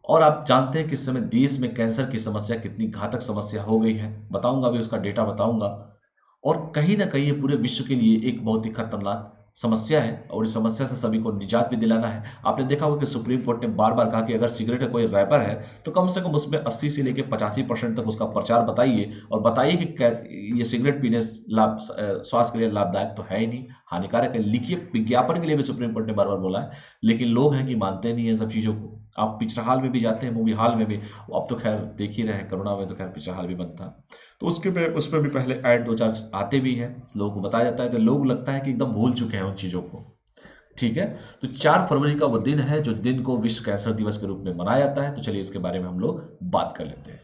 और आप जानते हैं कि इस समय देश में कैंसर की समस्या कितनी घातक समस्या हो गई है, बताऊंगा, अभी उसका डेटा बताऊंगा। और कहीं ना कहीं ये पूरे विश्व के लिए एक बहुत ही खतरनाक समस्या है, और इस समस्या से सभी को निजात भी दिलाना है। आपने देखा होगा कि सुप्रीम कोर्ट ने बार बार कहा कि अगर सिगरेट का कोई रैपर है तो कम से कम उसमें 80 से लेकर 85% तक उसका प्रचार बताइए, और बताइए कि ये सिगरेट पीने लाभ, स्वास्थ्य के लिए लाभदायक तो है ही नहीं, हानिकारक है, लिखिए। विज्ञापन के लिए भी सुप्रीम कोर्ट ने बार बार बोला है, लेकिन लोग हैं कि मानते नहीं है सब चीज़ों को। आप पिक्चर हॉल में भी जाते हैं, मूवी हॉल में भी, अब तो खैर देख ही रहे हैं, कोरोना में तो खैर पिक्चर हॉल भी बंद था, तो उस पर भी पहले ऐड 2-4 आते भी हैं, लोगों को बताया जाता है, तो लोग लगता है कि एकदम भूल चुके हैं उन चीज़ों को। ठीक है, तो 4 फरवरी का वो दिन है जो दिन को विश्व कैंसर दिवस के रूप में मनाया जाता है। तो चलिए इसके बारे में हम लोग बात कर लेते हैं।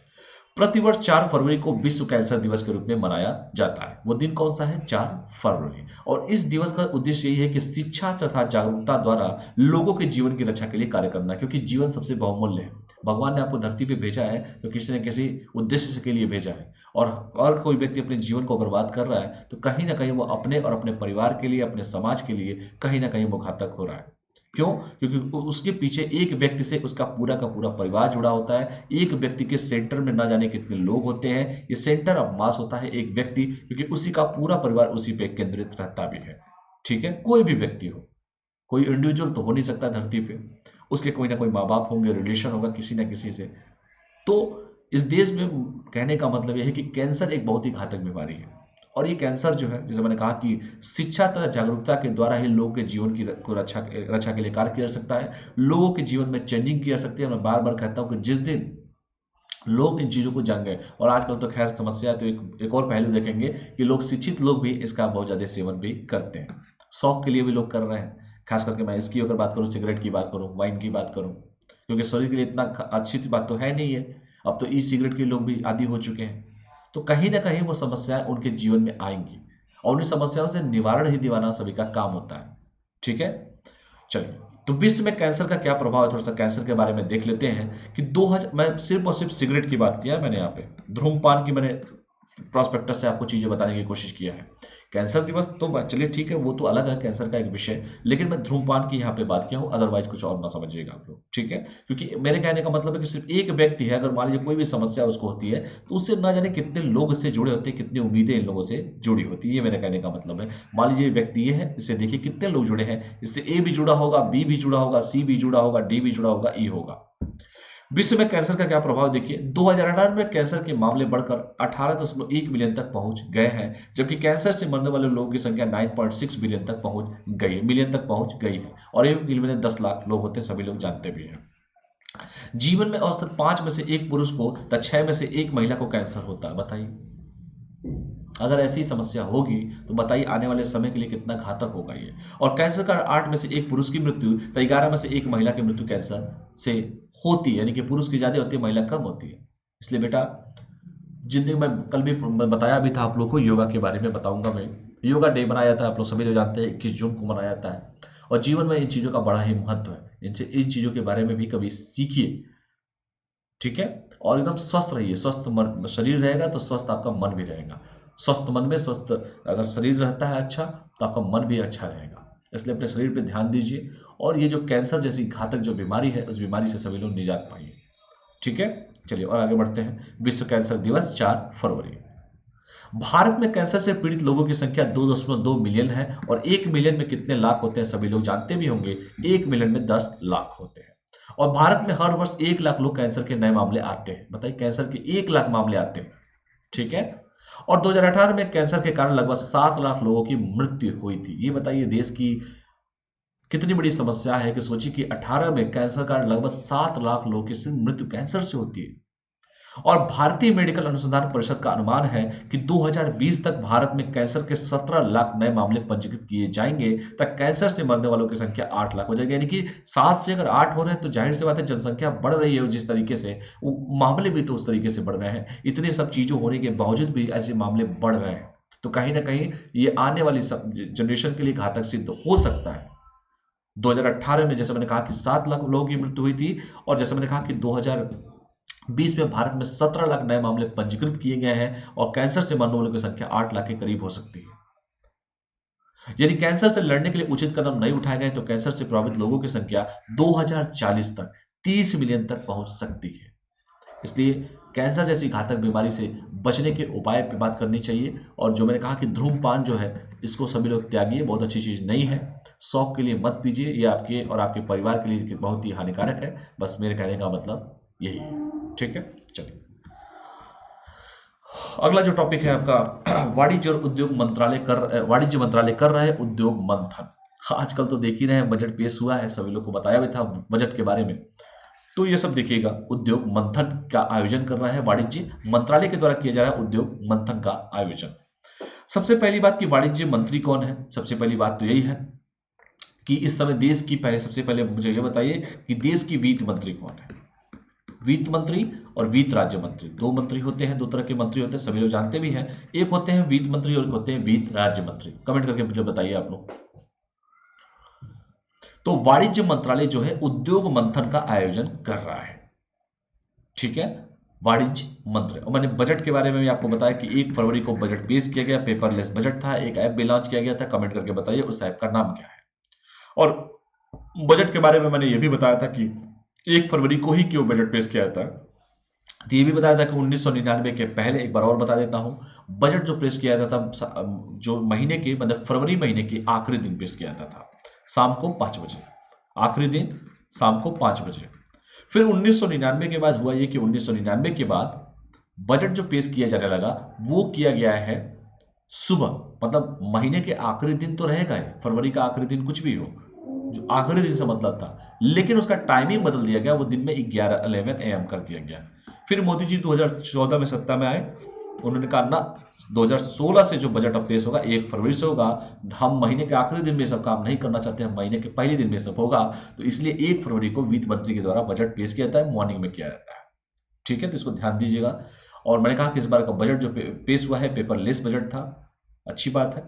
प्रतिवर्ष 4 फरवरी को विश्व कैंसर दिवस के रूप में मनाया जाता है। वो दिन कौन सा है, 4 फरवरी। और इस दिवस का उद्देश्य यही है कि शिक्षा तथा जागरूकता द्वारा लोगों के जीवन की रक्षा के लिए कार्य करना, क्योंकि जीवन सबसे बहुमूल्य है। भगवान ने आपको धरती पे भेजा है तो किसी न किसी उद्देश्य के लिए भेजा है, और कोई व्यक्ति अपने जीवन को बर्बाद कर रहा है तो कहीं ना कहीं वो अपने और अपने परिवार के लिए, अपने समाज के लिए कहीं ना कहीं वो घातक हो रहा है। क्यों? क्योंकि उसके पीछे एक व्यक्ति से उसका पूरा का पूरा परिवार जुड़ा होता है। एक व्यक्ति के सेंटर में ना जाने कितने लोग होते हैं, ये सेंटर ऑफ मास होता है एक व्यक्ति, क्योंकि उसी का पूरा परिवार उसी पे केंद्रित रहता भी है। ठीक है, कोई भी व्यक्ति हो, कोई इंडिविजुअल तो हो नहीं सकता धरती पे, उसके कोई ना कोई माँ बाप होंगे, रिलेशन होगा किसी ना किसी से। तो इस देश में कहने का मतलब यह है कि कैंसर एक बहुत ही घातक बीमारी है, और ये कैंसर जो है, जैसे मैंने कहा कि शिक्षा तथा जागरूकता के द्वारा ही लोगों के जीवन की रक्षा के लिए कार्य किया जा सकता है, लोगों के जीवन में चेंजिंग की जा सकती है। मैं बार बार कहता हूँ कि जिस दिन लोग इन चीज़ों को जान गए, और आजकल तो खैर समस्या है, तो एक और पहलू देखेंगे कि लोग, शिक्षित लोग भी इसका बहुत ज़्यादा सेवन भी करते हैं, शौक के लिए भी लोग कर रहे हैं। खास करके मैं इसकी अगर बात करूँ, सिगरेट की बात करूँ, वाइन की बात करूँ, क्योंकि शरीर के लिए इतना अच्छी बात तो है नहीं है। अब तो ई सिगरेट के लोग भी आदी हो चुके हैं, तो कहीं ना कहीं वो समस्याएं उनके जीवन में आएंगी, और उन समस्याओं से निवारण ही दिवाना सभी का काम होता है। ठीक है, चलिए, तो विश्व में कैंसर का क्या प्रभाव है, थोड़ा सा कैंसर के बारे में देख लेते हैं कि 2000, मैं सिर्फ और सिर्फ सिगरेट की बात किया मैंने, यहाँ पे धूम्रपान की मैंने प्रोस्पेक्टस से आपको चीजें बताने की कोशिश किया है। कैंसर दिवस तो चलिए ठीक है, वो तो अलग है, कैंसर का एक विषय, लेकिन मैं धूम्रपान की यहाँ पे बात किया हूँ, अदरवाइज कुछ और ना समझिएगा आप लोग। ठीक है, क्योंकि मेरे कहने का मतलब है कि सिर्फ एक व्यक्ति है, अगर मान लीजिए कोई भी समस्या उसको होती है, तो उससे ना जाने कितने लोग इससे जुड़े होते हैं, कितनी उम्मीदें इन लोगों से जुड़ी होती है, ये मेरे कहने का मतलब है। मान लीजिए व्यक्ति ये है, इससे देखिए कितने लोग जुड़े हैं, इससे ए भी जुड़ा होगा, बी भी जुड़ा होगा, सी भी जुड़ा होगा, डी भी जुड़ा होगा, ई होगा। विश्व में कैंसर का क्या प्रभाव देखिए, 2018 में कैंसर के मामले बढ़कर 18.1 मिलियन तक पहुंच गए हैं, जबकि कैंसर से मरने वाले लोगों की संख्या 9.6 मिलियन तक पहुंच गई है, और 1 मिलियन में 10 लाख लोग होते हैं, सभी लोग जानते भी हैं। जीवन में औसतन 5 में से 1 पुरुष को तथा 6 में से 1 महिला को कैंसर होता है, बताइए। अगर ऐसी समस्या होगी तो बताइए आने वाले समय के लिए कितना घातक होगा ये। और कैंसर का 8 में से 1 पुरुष की मृत्यु, तो 11 में से 1 महिला की मृत्यु कैंसर से होती है, यानी कि पुरुष की ज्यादा होती है, महिला कम होती है। इसलिए बेटा जिंदगी में कल भी बताया भी था आप लोग को, योगा के बारे में बताऊंगा मैं। योगा डे मनाया जाता है, आप लोग सभी लोग जानते हैं 21 जून को मनाया जाता है। और जीवन में इन चीज़ों का बड़ा ही महत्व है, इन चीज़ों के बारे में भी कभी सीखिए, ठीक है। और एकदम स्वस्थ रहिए, स्वस्थ मन शरीर रहेगा तो स्वस्थ आपका मन भी रहेगा। स्वस्थ मन में स्वस्थ अगर शरीर रहता है अच्छा, तो आपका मन भी अच्छा रहेगा। इसलिए अपने शरीर पे ध्यान दीजिए, और ये जो कैंसर जैसी घातक जो बीमारी है, उस बीमारी से सभी लोग निजात पाइए, ठीक है। चलिए और आगे बढ़ते हैं। विश्व कैंसर दिवस 4 फरवरी। भारत में कैंसर से पीड़ित लोगों की संख्या 2.2 मिलियन है, और 1 मिलियन में कितने लाख होते हैं सभी लोग जानते भी होंगे। 1 मिलियन में 10 लाख होते हैं। और भारत में हर वर्ष 1 लाख लोग कैंसर के नए मामले आते हैं। बताइए, कैंसर के 1 लाख मामले आते हैं, ठीक है। और 2018 में कैंसर के कारण लगभग 7 लाख लोगों की मृत्यु हुई थी। ये बताइए देश की कितनी बड़ी समस्या है कि सोचिए कि 18 में कैंसर का लगभग 7 लाख लोगों की मृत्यु कैंसर से होती है। और भारतीय मेडिकल अनुसंधान परिषद का अनुमान है कि 2020 तक भारत में कैंसर के 17 लाख नए मामले पंजीकृत किए जाएंगे, तक कैंसर से मरने वालों की संख्या 8 लाख हो जाएगी। यानी कि 7 से अगर 8 हो रहे हैं तो जाहिर सी बात है जनसंख्या बढ़ रही है, जिस तरीके से वो मामले भी तो उस तरीके से बढ़ रहे हैं। इतनी सब चीजों होने के बावजूद भी ऐसे मामले बढ़ रहे हैं, तो कहीं ना कहीं ये आने वाली जनरेशन के लिए घातक सिद्ध हो सकता है। 2018 में जैसे मैंने कहा कि 7 लाख लोगों की मृत्यु हुई थी, और जैसे मैंने कहा कि 2020 में भारत में 17 लाख नए मामले पंजीकृत किए गए हैं, और कैंसर से मरने वालों की संख्या 8 लाख के करीब हो सकती है। यदि कैंसर से लड़ने के लिए उचित कदम नहीं उठाए गए तो कैंसर से प्रभावित लोगों की संख्या 2040 तक 30 मिलियन तक पहुंच सकती है। इसलिए कैंसर जैसी घातक बीमारी से बचने के उपाय पर बात करनी चाहिए। और जो मैंने कहा कि धूम्रपान जो है, इसको सभी लोग त्यागिए, बहुत अच्छी चीज नहीं है। शौक के लिए मत पीजिए, ये आपके और आपके परिवार के लिए बहुत ही हानिकारक है। बस मेरे कहने का मतलब यही है, ठीक है। चलिए अगला जो टॉपिक है आपका, वाणिज्य मंत्रालय कर रहा है उद्योग मंथन। आजकल तो देख ही रहे हैं, बजट पेश हुआ है, सभी लोग को बताया भी था बजट के बारे में। तो ये सब देखिएगा, उद्योग मंथन का आयोजन कर रहा है वाणिज्य मंत्रालय के द्वारा किया जा रहा है उद्योग मंथन का आयोजन। सबसे पहली बात कि वाणिज्य मंत्री कौन है। सबसे पहली बात तो यही है कि इस समय देश की सबसे पहले मुझे यह बताइए कि देश की वित्त मंत्री कौन है। वित्त मंत्री और वित्त राज्य मंत्री, 2 मंत्री होते हैं, 2 तरह के मंत्री होते हैं, सभी लोग जानते भी हैं। एक होते हैं वित्त मंत्री और एक होते हैं वित्त राज्य मंत्री। कमेंट करके मुझे बताइए आप लोग। तो वाणिज्य मंत्रालय जो है उद्योग मंथन का आयोजन कर रहा है, ठीक है, वाणिज्य मंत्री। और मैंने बजट के बारे में भी आपको बताया कि 1 फरवरी को बजट पेश किया गया, पेपरलेस बजट था। एक ऐप भी लॉन्च किया गया था। कमेंट करके बताइए उस ऐप का नाम क्या है। और बजट के बारे में मैंने यह भी बताया था कि 1 फरवरी को ही क्यों बजट पेश किया जाता है। तो ये भी बताया था कि 1999 के पहले, एक बार और बता देता हूं, बजट जो पेश किया जाता था जो महीने के मतलब फरवरी महीने के आखिरी दिन पेश किया जाता था, शाम को 5 बजे। आखिरी दिन शाम को 5 बजे। फिर 1999 के बाद हुआ ये कि 1999 के बाद बजट जो पेश किया जाने लगा वो किया गया है सुबह, मतलब महीने के आखिरी दिन तो रहेगा ही, फरवरी का आखिरी दिन कुछ भी हो, जो आखिरी दिन से मतलब था, लेकिन उसका टाइमिंग बदल दिया गया, वो दिन में 11 AM कर दिया गया। फिर मोदी जी 2014 में सत्ता में आए, उन्होंने कहा ना 2016 से जो बजट अब पेश होगा 1 फरवरी से होगा, हम महीने के आखिरी दिन में सब काम नहीं करना चाहते, हम महीने के पहले दिन में सब होगा। तो इसलिए 1 फरवरी को वित्त मंत्री के द्वारा बजट पेश किया जाता है, मॉर्निंग में किया जाता है, ठीक है। तो इसको ध्यान दीजिएगा। और मैंने कहा कि इस बार का बजट जो पेश हुआ है पेपरलेस बजट था, अच्छी बात है।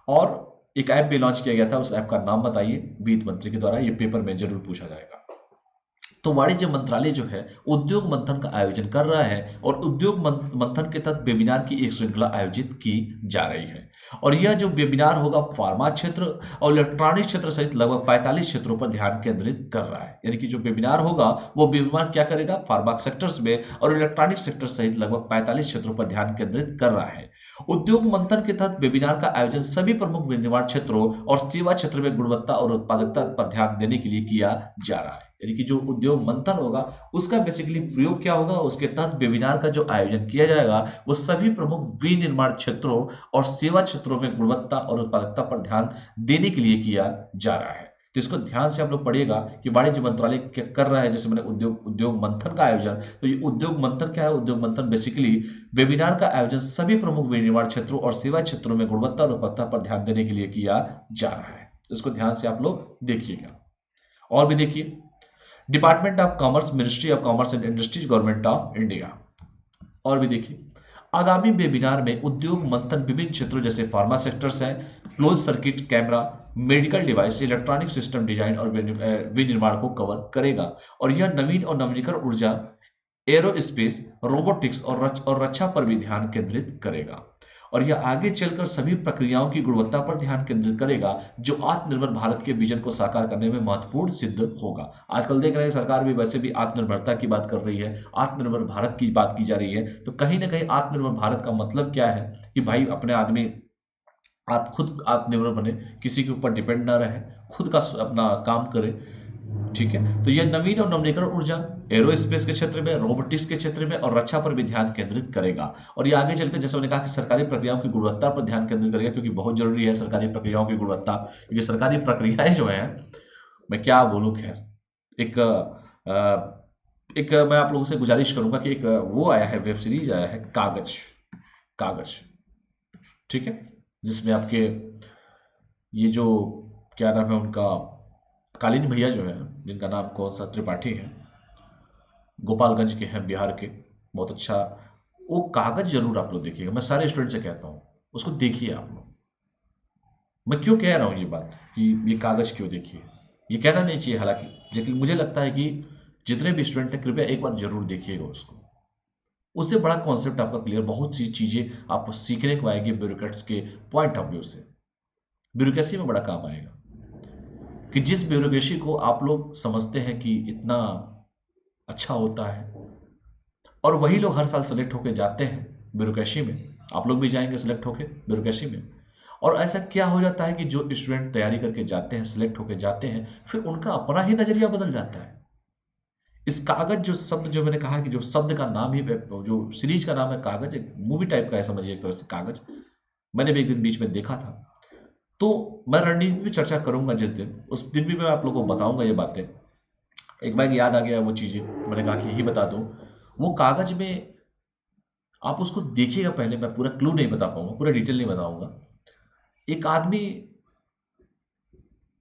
और एक ऐप भी लॉन्च किया गया था, उस ऐप का नाम बताइए वित्त मंत्री के द्वारा, ये पेपर में जरूर पूछा जाएगा। तो वाणिज्य मंत्रालय जो है उद्योग मंथन का आयोजन कर रहा है, और उद्योग मंथन के तहत वेबिनार की एक श्रृंखला आयोजित की जा रही है। और यह जो वेबिनार होगा फार्मा क्षेत्र और इलेक्ट्रॉनिक क्षेत्र सहित लगभग 45 क्षेत्रों पर ध्यान केंद्रित कर रहा है। यानी कि जो वेबिनार होगा वो वेबिनार क्या करेगा, फार्मा सेक्टर्स में और इलेक्ट्रॉनिक सेक्टर सहित लगभग 45 क्षेत्रों पर ध्यान केंद्रित कर रहा है। उद्योग मंथन के तहत वेबिनार का आयोजन सभी प्रमुख विनिर्माण क्षेत्रों और सेवा क्षेत्र में गुणवत्ता और उत्पादकता पर ध्यान देने के लिए किया जा रहा है। यानी कि जो उद्योग मंथन होगा उसका बेसिकली प्रयोग क्या होगा, उसके तहत वेबिनार का जो आयोजन किया जाएगा वो सभी प्रमुख विनिर्माण क्षेत्रों और सेवा क्षेत्रों में गुणवत्ता और उत्पादकता पर ध्यान देने के लिए किया जा रहा है। तो इसको ध्यान से आप लोग पढ़िएगा कि वाणिज्य मंत्रालय क्या कर रहा है। जैसे मैंने उद्योग मंथन का आयोजन, तो ये उद्योग मंथन क्या है? उद्योग मंथन बेसिकली वेबिनार का आयोजन सभी प्रमुख विनिर्माण क्षेत्रों और सेवा क्षेत्रों में गुणवत्ता और उत्पादकता पर ध्यान देने के लिए किया जा रहा है। इसको ध्यान से आप लोग देखिएगा। और भी देखिए, department of commerce, ministry of commerce and industries, government of India. और भी देखिए, आगामी वेबिनार में उद्योग मंथन विभिन्न क्षेत्रों जैसे फार्मा सेक्टर्स है, close circuit camera, medical device, electronic system design और विनिर्माण को कवर करेगा। और यह नवीन और नवीनीकरण ऊर्जा, एरोस्पेस, रोबोटिक्स और रक्षा पर भी ध्यान केंद्रित करेगा। और यह आगे चलकर सभी प्रक्रियाओं की गुणवत्ता पर ध्यान केंद्रित करेगा, जो आत्मनिर्भर भारत के विजन को साकार करने में महत्वपूर्ण सिद्ध होगा। आजकल देख रहे हैं सरकार भी वैसे भी आत्मनिर्भरता की बात कर रही है, आत्मनिर्भर भारत की बात की जा रही है। तो कहीं ना कहीं आत्मनिर्भर भारत का मतलब क्या है कि भाई अपने आदमी खुद आत्मनिर्भर बने, किसी के ऊपर डिपेंड ना रहे, खुद का अपना काम करे। ठीक है, तो यह नवीन और नवीनीकरण ऊर्जा, एरोस्पेस के क्षेत्र में, रोबोटिक्स के क्षेत्र में और रक्षा पर भी ध्यान केंद्रित करेगा। और ये आगे चलकर जैसे मैंने कहा कि सरकारी प्रक्रियाओं की गुणवत्ता पर ध्यान केंद्रित करेगा, क्योंकि बहुत जरूरी है सरकारी प्रक्रियाओं की गुणवत्ता। क्योंकि सरकारी प्रक्रियाएं जो है, मैं क्या बोलूं, खैर एक मैं आप लोगों से गुजारिश करूंगा कि एक वो आया है, वेब सीरीज आया है, कागज। ठीक है, जिसमें आपके ये जो क्या नाम है उनका, कालीन भैया जो है, जिनका नाम कौन सा, त्रिपाठी है, गोपालगंज के हैं, बिहार के, बहुत अच्छा। वो कागज जरूर आप लोग देखिएगा, मैं सारे स्टूडेंट से कहता हूँ उसको देखिए आप लोग। मैं क्यों कह रहा हूँ ये बात कि ये कागज क्यों देखिए, ये कहना नहीं चाहिए हालांकि, लेकिन मुझे लगता है कि जितने भी स्टूडेंट हैं कृपया एक बार जरूर देखिएगा उसको। उससे बड़ा कॉन्सेप्ट आपका क्लियर, बहुत सी चीजें आपको सीखने को आएगी ब्यूरोक्रेट्स के पॉइंट ऑफ व्यू से। ब्यूरोक्रेसी में बड़ा काम आएगा कि जिस ब्यूरोक्रेसी को आप लोग समझते हैं कि इतना अच्छा होता है, और वही लोग हर साल सेलेक्ट होकर जाते हैं ब्यूरोक्रेसी में। आप लोग भी जाएंगे सेलेक्ट होकर ब्यूरोक्रेसी में। और ऐसा क्या हो जाता है कि जो स्टूडेंट तैयारी करके जाते हैं, सेलेक्ट होकर जाते हैं, फिर उनका अपना ही नजरिया बदल जाता है। इस कागज जो शब्द, जो मैंने कहा कि जो शब्द का नाम ही, जो सीरीज का नाम है कागज, एक मूवी टाइप का है समझिए एक तरह से कागज, मैंने भी एक दिन बीच में देखा था। तो मैं रणनीति में चर्चा करूंगा जिस दिन, उस दिन भी मैं आप लोगों को बताऊंगा ये बातें। एक बार याद आ गया वो चीजें, मैंने कहा कि यही बता दूं। वो कागज में आप उसको देखिएगा, पहले मैं पूरा क्लू नहीं बता पाऊंगा, पूरा डिटेल नहीं बताऊंगा। एक आदमी,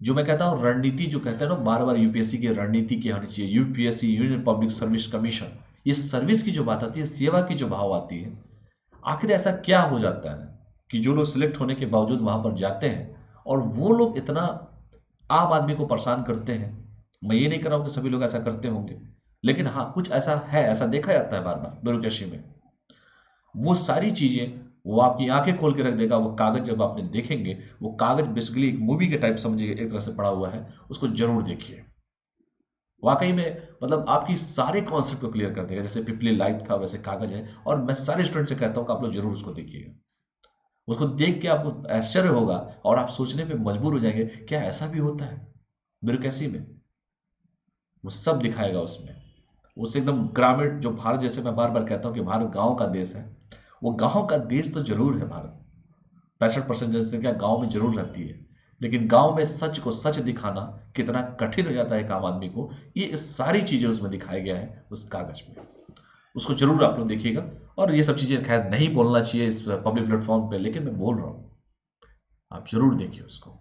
जो मैं कहता हूं रणनीति, जो कहते हैं ना बार बार, यूपीएससी की रणनीति क्या होनी चाहिए, UPSC union public service commission, ये सर्विस की जो बात आती है, सेवा की जो भाव आती है, आखिर ऐसा क्या हो जाता है कि जो लोग सिलेक्ट होने के बावजूद वहां पर जाते हैं और वो लोग इतना आम आदमी को परेशान करते हैं। मैं ये नहीं कर रहा हूं कि सभी लोग ऐसा करते होंगे, लेकिन हाँ कुछ ऐसा है, ऐसा देखा जाता है बार बार ब्यूरोक्रेसी में। वो सारी चीजें वो आपकी आंखें खोल के रख देगा। वो कागज जब आपने देखेंगे, वो कागज बेसिकली एक मूवी के टाइप समझिए, एक तरह से पड़ा हुआ है, उसको जरूर देखिए। वाकई में मतलब आपकी सारे कॉन्सेप्ट को क्लियर कर देगा। जैसे पिपली लाइट था, वैसे कागज है। और मैं सारे स्टूडेंट से कहता हूँ कि आप लोग जरूर उसको देखिएगा। उसको देख के आपको आश्चर्य होगा और आप सोचने पे मजबूर हो जाएंगे, क्या ऐसा भी होता है ब्यूरोक्रेसी में। वो सब दिखाएगा उसमें। उससे एकदम ग्रामीण, जो भारत, जैसे मैं बार बार कहता हूँ कि भारत गांव का देश है, वो गांव का देश तो जरूर है भारत। 65% जनसंख्या गांव में जरूर रहती है, लेकिन गांव में सच को सच दिखाना कितना कठिन हो जाता है एक आम आदमी को, ये सारी चीजें उसमें दिखाया गया है उस कागज में। उसको जरूर आप लोग देखिएगा। और ये सब चीजें खैर नहीं बोलना चाहिए इस पब्लिक प्लेटफॉर्म पे, लेकिन मैं बोल रहा हूं, आप जरूर देखिए उसको।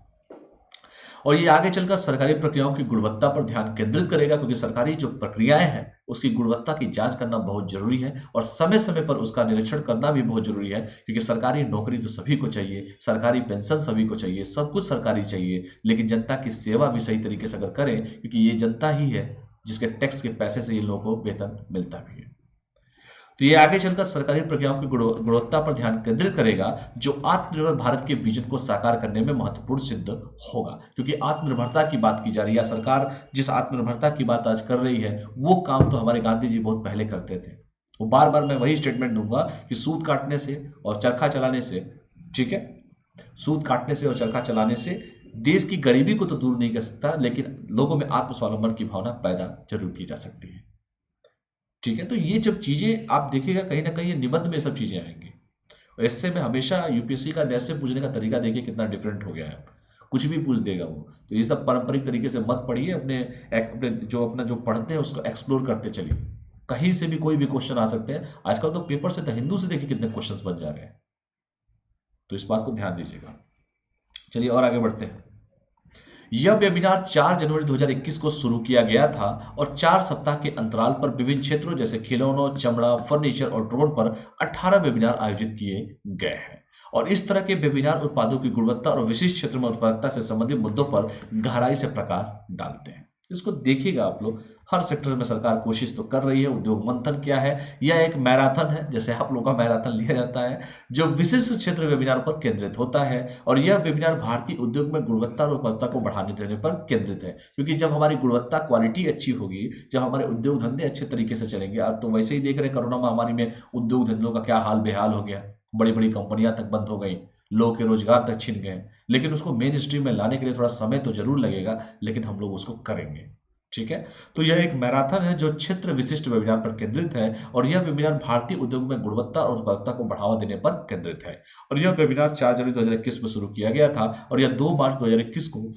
और ये आगे चलकर सरकारी प्रक्रियाओं की गुणवत्ता पर ध्यान केंद्रित करेगा, क्योंकि सरकारी जो प्रक्रियाएं हैं उसकी गुणवत्ता की जांच करना बहुत जरूरी है, और समय समय पर उसका निरीक्षण करना भी बहुत जरूरी है। क्योंकि सरकारी नौकरी तो सभी को चाहिए, सरकारी पेंशन सभी को चाहिए, सब कुछ सरकारी चाहिए, लेकिन जनता की सेवा भी सही तरीके से अगर करें, क्योंकि ये जनता ही है जिसके टैक्स के पैसे से ये लोगों को वेतन मिलता भी है। तो ये आगे चलकर सरकारी प्रक्रियाओं की गुणवत्ता पर ध्यान केंद्रित करेगा, जो आत्मनिर्भर भारत के विजन को साकार करने में महत्वपूर्ण सिद्ध होगा। क्योंकि आत्मनिर्भरता की बात की जा रही है, सरकार जिस आत्मनिर्भरता की बात आज कर रही है, वो काम तो हमारे गांधी जी बहुत पहले करते थे। वो बार बार मैं वही स्टेटमेंट दूंगा कि सूद काटने से और चरखा चलाने से, ठीक है, सूद काटने से और चरखा चलाने से देश की गरीबी को तो दूर नहीं कर सकता, लेकिन लोगों में आत्मस्वावलंबन की भावना पैदा जरूर की जा सकती है। ठीक है, तो ये जब चीजें आप देखिएगा, कहीं ना कहीं ये निबंध में सब चीजें आएंगी। और इससे मैं हमेशा यूपीएससी का नेट से पूछने का तरीका देखिए कितना डिफरेंट हो गया है। कुछ भी पूछ देगा वो। तो ये सब पारंपरिक तरीके से मत पढ़िए, अपने जो पढ़ते हैं उसको एक्सप्लोर करते चलिए। कहीं से भी कोई भी क्वेश्चन आ सकते हैं। आजकल तो पेपर से तो हिंदू से देखिए कितने क्वेश्चंस बन जा रहे हैं, तो इस बात को ध्यान दीजिएगा। चलिए और आगे बढ़ते हैं। यह वेबिनार 4 जनवरी 2021 को शुरू किया गया था और 4 सप्ताह के अंतराल पर विभिन्न क्षेत्रों जैसे खिलौनों, चमड़ा, फर्नीचर और ड्रोन पर 18 वेबिनार आयोजित किए गए हैं। और इस तरह के वेबिनार उत्पादों की गुणवत्ता और विशिष्ट क्षेत्र में उत्पादकता से संबंधित मुद्दों पर गहराई से प्रकाश डालते हैं। इसको देखिएगा आप लोग, हर सेक्टर में सरकार कोशिश तो कर रही है। उद्योग मंथन क्या है? यह एक मैराथन है, जैसे आप लोगों का मैराथन लिया जाता है, जो विशिष्ट क्षेत्र वेबिनार पर केंद्रित होता है। और यह वेबिनार भारतीय उद्योग में गुणवत्ता और उत्पादकता को बढ़ाने देने पर केंद्रित है, क्योंकि जब हमारी गुणवत्ता क्वालिटी अच्छी होगी, जब हमारे उद्योग धंधे अच्छे तरीके से चलेंगे। अब तो वैसे ही देख रहे कोरोना महामारी में उद्योग धंधों का क्या हाल बेहाल हो गया, बड़ी बड़ी कंपनियां तक बंद हो गई, लोगों के रोजगार तक छिन गए। लेकिन उसको मेन स्ट्रीम में लाने के लिए थोड़ा समय तो जरूर लगेगा, लेकिन हम लोग उसको करेंगे। ठीक है, तो यह एक मैराथन है जो क्षेत्र विशिष्ट वेबिनार पर केंद्रित है। और यह वेबिनार भारतीय उद्योग में गुणवत्ता और उत्पादकता को बढ़ावा देने पर केंद्रित है। और यह वेबिनार 4 जनवरी 2021 में शुरू किया गया था और यह 2 मार्च 2021 को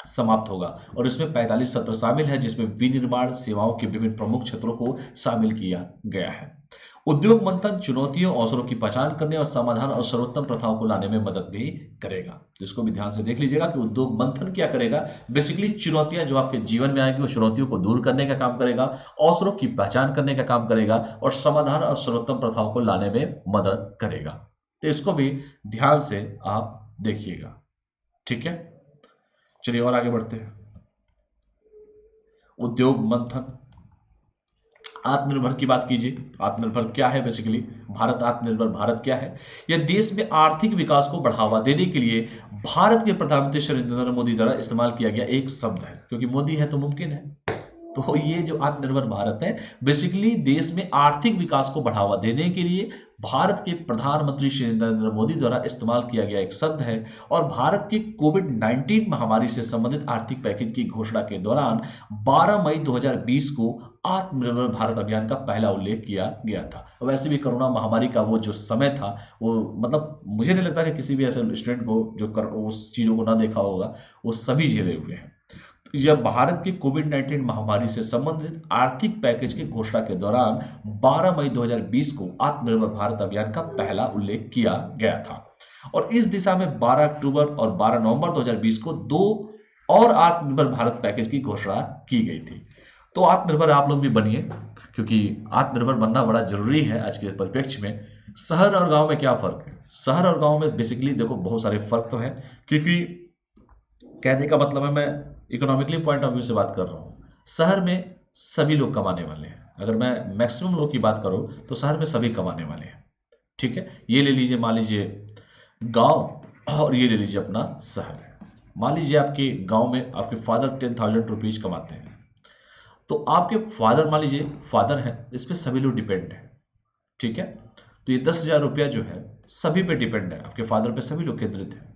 समाप्त होगा। और इसमें 45 सत्र शामिल है, जिसमें विनिर्माण सेवाओं के विभिन्न प्रमुख क्षेत्रों को शामिल किया गया है। उद्योग मंथन चुनौतियों, अवसरों की पहचान करने और समाधान और सर्वोत्तम प्रथाओं को लाने में मदद भी करेगा। तो इसको भी ध्यान से देख लीजिएगा कि उद्योग मंथन क्या करेगा। बेसिकली चुनौतियां जो आपके जीवन में आएंगी, वो चुनौतियों को दूर करने का काम करेगा, अवसरों की पहचान करने का काम करेगा और समाधान और सर्वोत्तम प्रथाओं को लाने में मदद करेगा। तो इसको भी ध्यान से आप देखिएगा। ठीक है, चलिए और आगे बढ़ते हैं। उद्योग मंथन, आत्मनिर्भर की बात कीजिए। आत्मनिर्भर क्या है? बेसिकली भारत आत्मनिर्भर भारत क्या है? यह देश में आर्थिक विकास को बढ़ावा देने के लिए भारत के प्रधानमंत्री श्री नरेंद्र मोदी द्वारा इस्तेमाल किया गया एक शब्द है, क्योंकि मोदी है तो मुमकिन है। तो ये जो आत्मनिर्भर भारत है, बेसिकली देश में आर्थिक विकास को बढ़ावा देने के लिए भारत के प्रधानमंत्री श्री नरेंद्र मोदी द्वारा इस्तेमाल किया गया एक शब्द है। और भारत की कोविड-19 महामारी से संबंधित आर्थिक पैकेज की घोषणा के दौरान 12 मई 2020 को आत्मनिर्भर भारत अभियान का पहला उल्लेख किया गया था। वैसे भी कोरोना महामारी का वो जो समय था, वो मतलब मुझे नहीं लगता कि किसी भी ऐसे स्टूडेंट को जो उस चीजों को ना देखा होगा, वो सभी झेले हुए हैं। यह भारत की कोविड-19 महामारी से संबंधित आर्थिक पैकेज की घोषणा के दौरान 12 मई 2020 को आत्मनिर्भर भारत अभियान का पहला उल्लेख किया गया था। और इस दिशा में 12 अक्टूबर और 12 नवंबर 2020 को 2 और आत्मनिर्भर भारत पैकेज की घोषणा की गई थी। तो आत्मनिर्भर आप लोग भी बनिए, क्योंकि आत्मनिर्भर बनना बड़ा जरूरी है आज के परिप्रेक्ष्य में। शहर और गांव में क्या फर्क है? शहर और गांव में बेसिकली देखो बहुत सारे फर्क तो है, क्योंकि कहने का मतलब है, मैं इकोनॉमिकली पॉइंट ऑफ व्यू से बात कर रहा हूँ। शहर में सभी लोग कमाने वाले हैं। अगर मैं मैक्सिमम लोग की बात करूँ तो शहर में सभी कमाने वाले हैं। ठीक है, ये ले लीजिए, मान लीजिए गांव, और ये ले लीजिए अपना शहर। मान लीजिए आपके गांव में आपके फादर 10,000 रुपीज कमाते हैं, तो आपके फादर, मान लीजिए फादर है, इस पर सभी लोग डिपेंड है। ठीक है, तो ये 10,000 रुपया जो है सभी पे डिपेंड है, आपके फादर पे सभी लोग केंद्रित है।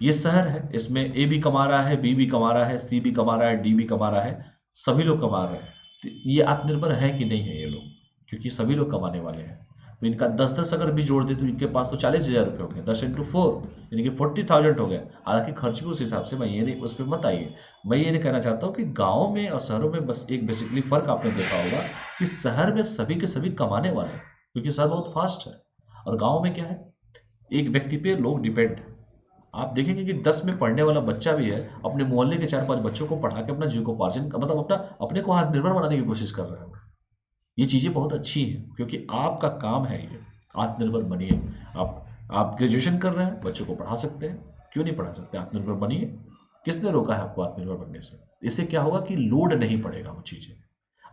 ये शहर है, इसमें ए भी कमा रहा है, बी भी कमा रहा है, सी भी कमा रहा है, डी भी कमा रहा है, सभी लोग कमा रहे हैं। तो ये आत्मनिर्भर है कि नहीं है ये लोग? क्योंकि सभी लोग कमाने वाले हैं। तो इनका 10-10 अगर भी जोड़ दे तो इनके पास तो 40,000 रुपये हो गए। 10 × 4 यानी कि 40,000 हो गया। हालांकि खर्च भी उस हिसाब से, मैं ये नहीं, उस पर मत आइए। मैं ये नहीं कहना चाहता हूँ कि गाँव में और शहरों में बस एक बेसिकली फर्क आपने देखा होगा कि शहर में सभी के सभी कमाने वाले हैं, क्योंकि शहर बहुत फास्ट है। और गाँव में क्या है, एक व्यक्ति पे लोग डिपेंड है। आप देखेंगे कि 10 में पढ़ने वाला बच्चा भी है, अपने मोहल्ले के 4-5 बच्चों को पढ़ा के अपना जीविकोपार्जन, मतलब अपने को आत्मनिर्भर बनाने की कोशिश कर रहे हो। ये चीज़ें बहुत अच्छी हैं, क्योंकि आपका काम है ये। आत्मनिर्भर बनिए। आप ग्रेजुएशन कर रहे हैं, बच्चों को पढ़ा सकते हैं, क्यों नहीं पढ़ा सकते? आत्मनिर्भर बनिए। किसने रोका है आपको आत्मनिर्भर बनने से? इससे क्या होगा कि लोड नहीं पड़ेगा वो चीज़ें।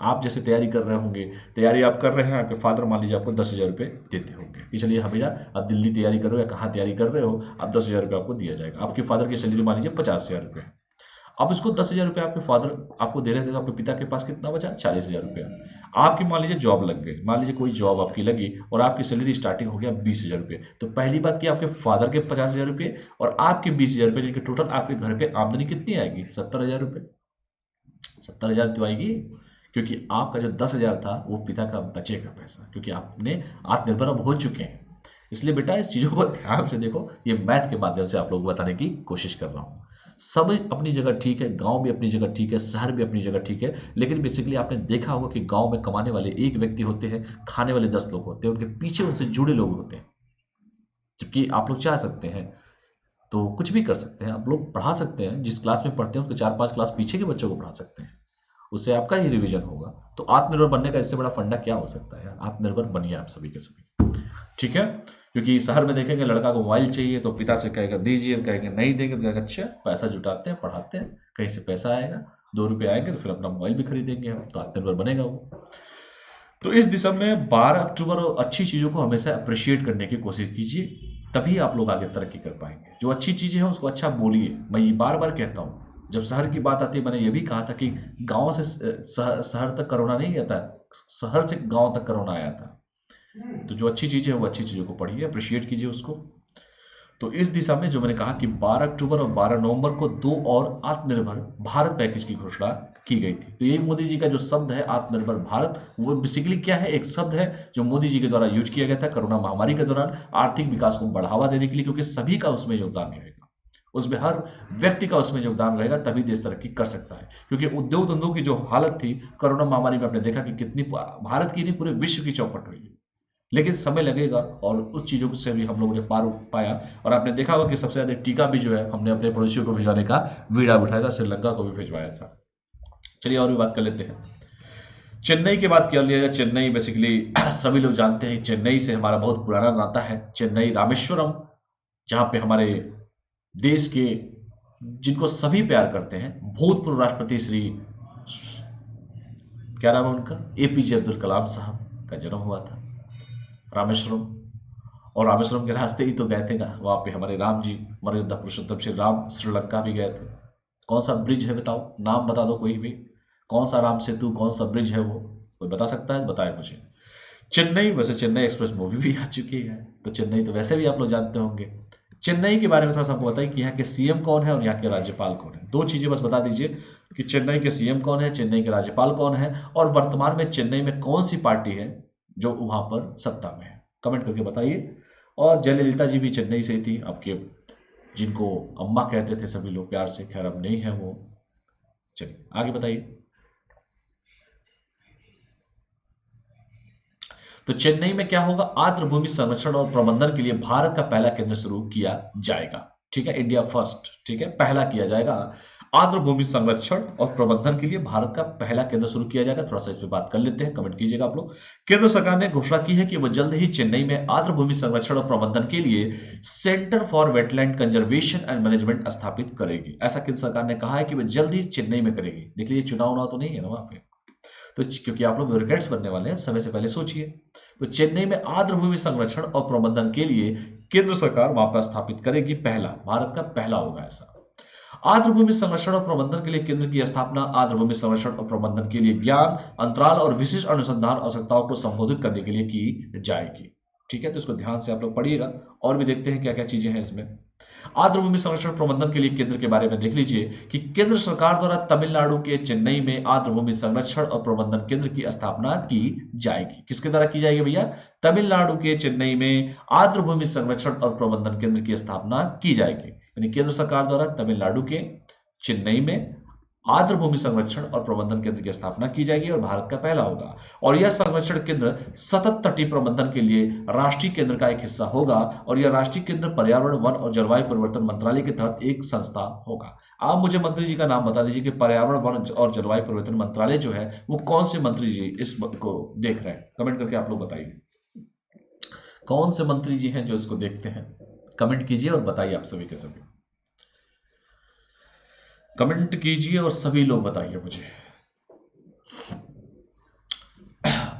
आप जैसे तैयारी कर रहे होंगे, तैयारी आप कर रहे हैं, आपके फादर मान लीजिए आपको 10,000 रुपये देते होंगे कि चलिए हमेशा आप दिल्ली तैयारी कर रहे हो या कहाँ तैयारी कर रहे हो, आप 10,000 रुपये आपको दिया जाएगा। आपके फादर की सैलरी मान लीजिए 50,000 रुपये। अब इसको 10,000 रुपये आपके फादर आपको दे रहे थे, तो आपके पिता के पास कितना बचा? 40,000 रुपया। आपकी मान लीजिए जॉब लग गई, मान लीजिए कोई जॉब आपकी लगी और आपकी सैलरी स्टार्टिंग हो गया 20,000 रुपये। तो पहली बात कि आपके फादर के 50,000 रुपये और आपके 20,000 रुपये, जिनके टोटल आपके घर पे आमदनी कितनी आएगी? 70,000 रुपये। 70,000 तो आएगी, क्योंकि आपका जो 10,000 था वो पिता का बचेगा पैसा, क्योंकि आपने आत्मनिर्भर अब हो चुके हैं। इसलिए बेटा इस चीज़ों को ध्यान से देखो, ये मैथ के माध्यम से आप लोगों को बताने की कोशिश कर रहा हूँ। सब अपनी जगह ठीक है, गांव भी अपनी जगह ठीक है, शहर भी अपनी जगह ठीक है, लेकिन बेसिकली आपने देखा होगा कि गांव में कमाने वाले एक व्यक्ति होते हैं, खाने वाले 10 लोग होते हैं, उनके पीछे उनसे जुड़े लोग होते हैं। जबकि आप लोग चाह सकते हैं तो कुछ भी कर सकते हैं, आप लोग पढ़ा सकते हैं, जिस क्लास में पढ़ते हैं उसके 4-5 क्लास पीछे के बच्चों को पढ़ा सकते हैं, उससे आपका ही रिवीजन होगा। तो आत्मनिर्भर बनने का इससे बड़ा फंडा क्या हो सकता है यार, आत्मनिर्भर बनिए आप सभी के सभी, ठीक है। क्योंकि शहर में देखेंगे लड़का को मोबाइल चाहिए तो पिता से कहेगा दीजिए, कहेंगे नहीं देंगे तो कहेगा अच्छा, पैसा जुटाते हैं पढ़ाते हैं, कहीं से पैसा आएगा, 2 रुपये आएंगे तो फिर अपना मोबाइल भी खरीदेंगे हम, तो आत्मनिर्भर बनेगा वो। तो इस दिशा में 12 अक्टूबर और अच्छी चीज़ों को हमेशा अप्रिशिएट करने की कोशिश कीजिए, तभी आप लोग आगे तरक्की कर पाएंगे। जो अच्छी चीज़ें हैं उसको अच्छा बोलिए। मैं ये बार बार कहता हूँ, जब शहर की बात आती है, मैंने ये भी कहा था कि गांव से शहर तक कोरोना नहीं गया था, शहर से गांव तक कोरोना आया था। तो जो अच्छी चीज़ें हैं वो अच्छी चीज़ों को पढ़िए, अप्रिशिएट कीजिए उसको। तो इस दिशा में जो मैंने कहा कि 12 अक्टूबर और 12 नवंबर को 2 और आत्मनिर्भर भारत पैकेज की घोषणा की गई थी। तो यही मोदी जी का जो शब्द है आत्मनिर्भर भारत, वो बेसिकली क्या है, एक शब्द है जो मोदी जी के द्वारा यूज किया गया था कोरोना महामारी के दौरान आर्थिक विकास को बढ़ावा देने के लिए, क्योंकि सभी का उसमें योगदान रहेगा, उसमें हर व्यक्ति का उसमें योगदान रहेगा, तभी देश तरक्की कर सकता है। क्योंकि उद्योग धंधों की जो हालत थी कोरोना महामारी में, आपने देखा कि कितनी भारत की नहीं पूरे विश्व की चौपट हुई है, लेकिन समय लगेगा और उस चीज़ों से भी हम लोगों ने पार पाया। और आपने देखा होगा कि सबसे ज़्यादा टीका भी जो है हमने अपने पड़ोसियों को भिजवाने का बीड़ा उठाया था, श्रीलंका को भी भिजवाया था। चलिए और भी बात कर लेते हैं। चेन्नई की बात कर लिया जाए, चेन्नई बेसिकली सभी लोग जानते हैं, चेन्नई से हमारा बहुत पुराना नाता है। चेन्नई रामेश्वरम, जहाँ पे हमारे देश के, जिनको सभी प्यार करते हैं, भूतपूर्व राष्ट्रपति श्री, क्या नाम है उनका, एपीजे अब्दुल कलाम साहब का जन्म हुआ था रामेश्वरम। और रामेश्वरम के रास्ते ही तो गए थे, वहां पे हमारे राम जी, हमारे योद्धा पुरुषोत्तम श्री राम श्रीलंका भी गए थे। कौन सा ब्रिज है बताओ, नाम बता दो कोई भी, कौन सा राम सेतु, कौन सा ब्रिज है वो, कोई बता सकता है, बताए मुझे। चेन्नई, वैसे चेन्नई एक्सप्रेस मूवी भी आ चुकी है, तो चेन्नई तो वैसे भी आप लोग जानते होंगे। चेन्नई के बारे में थोड़ा सा हमको बताइए कि यहाँ के सीएम कौन है और यहाँ के राज्यपाल कौन है। 2 चीजें बस बता दीजिए कि चेन्नई के सीएम कौन है, चेन्नई के राज्यपाल कौन है, और वर्तमान में चेन्नई में कौन सी पार्टी है जो वहां पर सत्ता में है, कमेंट करके बताइए। और जयललिता जी भी चेन्नई से ही थी, आपके जिनको अम्मा कहते थे सभी लोग प्यार से, खैर अब नहीं है वो। चलिए आगे बताइए। तो चेन्नई में क्या होगा, आर्द्र भूमि संरक्षण और प्रबंधन के लिए भारत का पहला केंद्र शुरू किया जाएगा, ठीक है, इंडिया फर्स्ट, ठीक है, पहला किया जाएगा। आर्द्र भूमि संरक्षण और प्रबंधन के लिए भारत का पहला केंद्र शुरू किया जाएगा। थोड़ा सा इस पे बात कर लेते हैं, कमेंट कीजिएगा आप लोग। केंद्र सरकार ने घोषणा की है कि वह जल्द ही चेन्नई में आर्द्र भूमि संरक्षण और प्रबंधन के लिए centre for wetland conservation and management स्थापित करेगी। ऐसा केंद्र सरकार ने कहा है कि वह जल्द ही चेन्नई में करेगी। देख लीजिए, चुनाव तो नहीं है ना वहां पे, तो क्योंकि आप लोग ब्यूरोक्रेट्स बनने वाले हैं, समय से पहले सोचिए। तो चेन्नई में आर्द्र भूमि संरक्षण और प्रबंधन के लिए केंद्र सरकार वहां पर स्थापित करेगी, पहला, भारत का पहला होगा ऐसा। आर्द्र भूमि संरक्षण और प्रबंधन के लिए केंद्र की स्थापना आर्द्र भूमि संरक्षण और प्रबंधन के लिए ज्ञान, अंतराल और विशिष्ट अनुसंधान आवश्यकताओं को संबोधित करने के लिए की जाएगी, ठीक है। तो इसको ध्यान से आप लोग पढ़िएगा और भी देखते हैं क्या क्या चीजें हैं इसमें। आर्द्र भूमि संरक्षण प्रबंधन के लिए केंद्र के बारे में देख लीजिए कि केंद्र सरकार द्वारा तमिलनाडु के चेन्नई में आर्द्र भूमि संरक्षण और प्रबंधन केंद्र की स्थापना की जाएगी। किसके द्वारा की जाएगी भैया, तमिलनाडु के चेन्नई में आर्द्र भूमि संरक्षण और प्रबंधन केंद्र की स्थापना की जाएगी। यानी केंद्र सरकार द्वारा तमिलनाडु के चेन्नई में आर्द्र भूमि संरक्षण और प्रबंधन केंद्र की स्थापना की जाएगी और भारत का पहला होगा। और यह संरक्षण केंद्र सतत तटीय प्रबंधन के लिए राष्ट्रीय केंद्र का एक हिस्सा होगा और यह राष्ट्रीय केंद्र पर्यावरण, वन और जलवायु परिवर्तन मंत्रालय के तहत एक संस्था होगा। आप मुझे मंत्री जी का नाम बता दीजिए कि पर्यावरण, वन और जलवायु परिवर्तन मंत्रालय जो है वो कौन से मंत्री जी इस को देख रहे हैं, कमेंट करके आप लोग बताइए। कौन से मंत्री जी हैं जो इसको देखते हैं, कमेंट कीजिए और बताइए, आप सभी के सभी कमेंट कीजिए और सभी लोग बताइए मुझे।